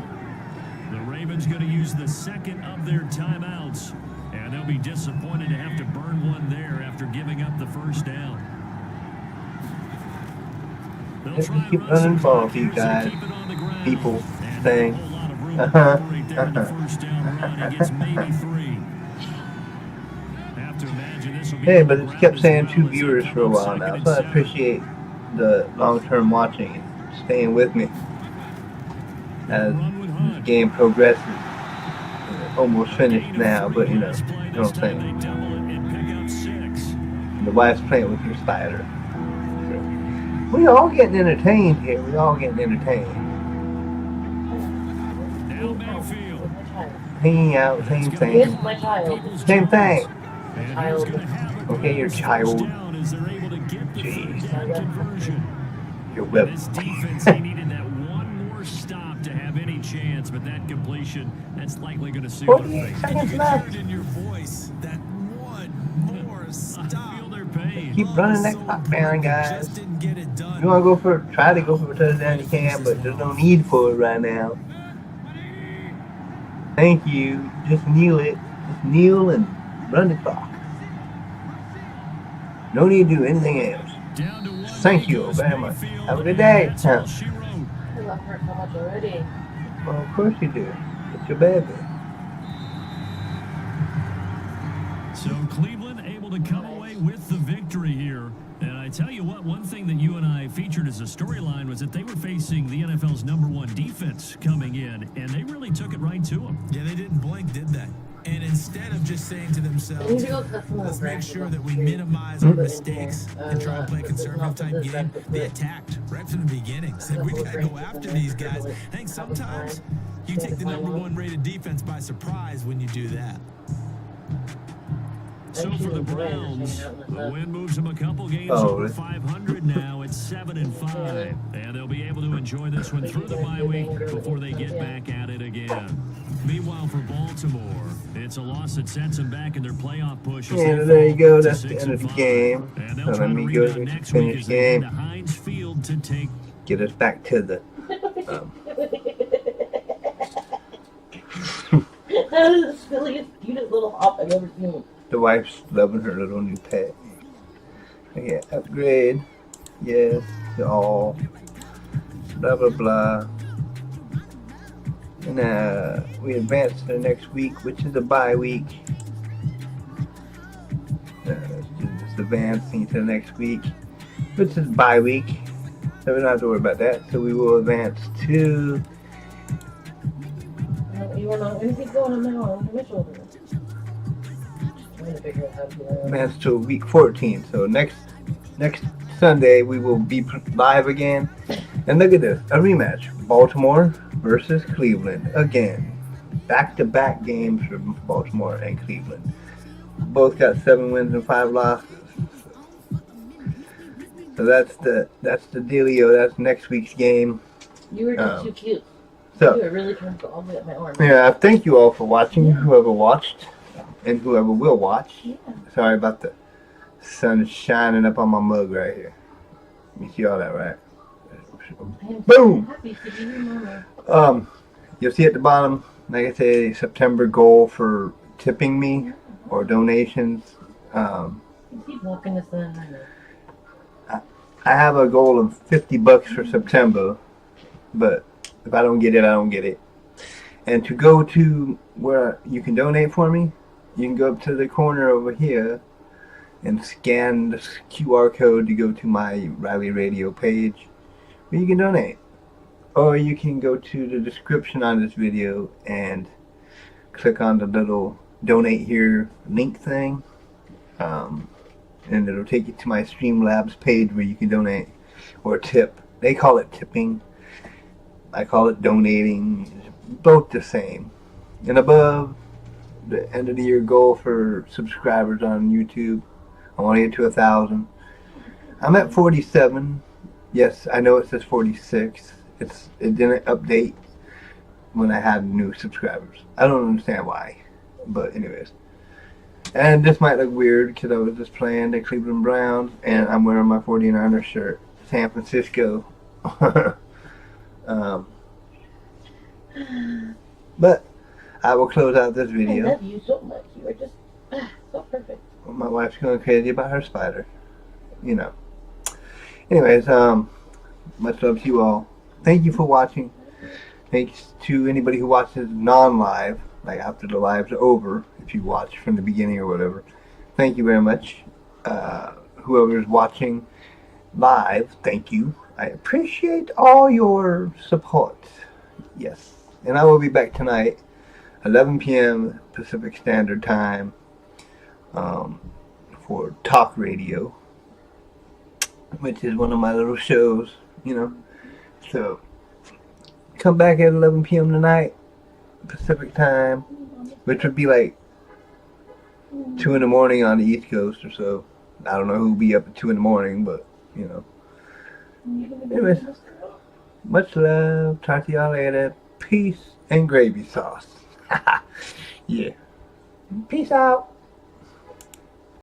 The Ravens going to use the second of their timeouts. And they'll be disappointed to have to burn one there after giving up the 1st down. They'll Just try keep and running run the some ball clock for you here, so guys. keep it on the ground. People, And thing. not a whole lot of room to operate there in the 1st down run. He gets maybe 3. Have to imagine this will be Hey, on but the it ground kept as saying well 2 as they viewers come for a up while 2nd now, and so I 7. appreciate the long-term watching and staying with me as this game progresses. It's almost finished now, but you know what I'm saying. The wife's playing with your spider. So, we all getting entertained here. We all getting entertained. Now Mayfield. Hanging out, same Here's thing. my child. Same thing. And Child. he's gonna have it Okay, your first child. down as they're able to get the Jeez. 3rd down conversion. Your And whip. this defense, they needed that one more stop to have any chance, but that completion, that's likely going to seal their 48 fate. seconds You left. heard in your voice that one more I stop. feel their pain. Keep running that clock down, guys. Just didn't get it done. You want to go for, try to go for a touchdown, you can, but there's no need for it right now. Thank you. Just kneel it. Just kneel and run the clock. No need to do anything else. Down to one Thank you goes very much. Mayfield, Have a good and day. that's all she wrote. I love her so much already. Well, of course you do. It's your baby. So Cleveland able to come away with the victory here. And I tell you what, one thing that you and I featured as a storyline was that they were facing the NFL's #1 defense coming in, and they really took it right to them. Yeah, they didn't blink, did they? And instead of just saying to I need themselves, to go cut some more let's make grass sure with that we the tree. minimize our Put it in mistakes here. and try and play a This is conservative not type this game, side, this they way. attacked right from the beginning. Said we gotta go after these guys. I think sometimes you take the #1 rated defense by surprise when you do that. So for the Browns, the win moves them a couple games Oh, over really? 500 now. It's 7-5, and they'll be able to enjoy this one through the bye week before they get back at it again. Meanwhile, for Baltimore, it's a loss that sets them back in their playoff push. as they And there you go. fall to That's the end of the 6-5. game. And they'll So try let to me go rebound to the next week finished as they head game. to Heinz Field to take. Get us back to the. That is the silliest, cutest little hop I've ever seen. The wife's loving her little new pet. Okay, upgrade. Yes, to all. Blah, blah, blah. And we advance to the next week, which is a bye week. Let's do this advancing to the next week, which is bye week. So we don't have to worry about that. So we will advance to. No, you are not going to keep going on now on my shoulder. Trying to figure out how to do that. Advance to week 14. So next Sunday we will be live again. And look at this, a rematch: Baltimore versus Cleveland again. Back-to-back games for Baltimore and Cleveland. Both got 7 wins and 5 losses. So that's the dealio. That's next week's game. You were just too cute. So, it really turns all the way up my arm. yeah, thank you all for watching, whoever watched, and whoever will watch. Yeah. Sorry about the sun shining up on my mug right here. You see all that, right? I'm Boom! so happy to be your mama. You'll see at the bottom, like I say, September goal for tipping me or donations. Keep walking the sun. I know. I have a goal of $50 for September, but if I don't get it, I don't get it. And to go to where you can donate for me, you can go up to the corner over here and scan the QR code to go to my Riley Radio page where you can donate. Or you can go to the description on this video and click on the little donate here link thing. And it'll take you to my Streamlabs page where you can donate or tip. They call it tipping. I call it donating. It's both the same. And above, the end of the year goal for subscribers on YouTube. I want to get to 1,000. I'm at 47. Yes, I know it says 46. It didn't update when I had new subscribers. I don't understand why. But anyways. And this might look weird because I was just playing the Cleveland Browns and I'm wearing my 49ers shirt. San Francisco. But I will close out this video. I love you so much. You are just so perfect. My wife's going crazy about her spider. You know. Anyways, much love to you all. Thank you for watching. Thanks to anybody who watches non-live, like after the live's over, if you watch from the beginning or whatever. Thank you very much. Whoever's watching live, thank you. I appreciate all your support. Yes. And I will be back tonight, 11 p.m. Pacific Standard Time, for Talk Radio, which is one of my little shows, you know. So, come back at 11 p.m. tonight, Pacific Time, which would be like 2 in the morning on the East Coast or so. I don't know who'll be up at 2 in the morning, but, you know. Anyways, much love. Talk to y'all later. Peace and gravy sauce. Yeah. Peace out.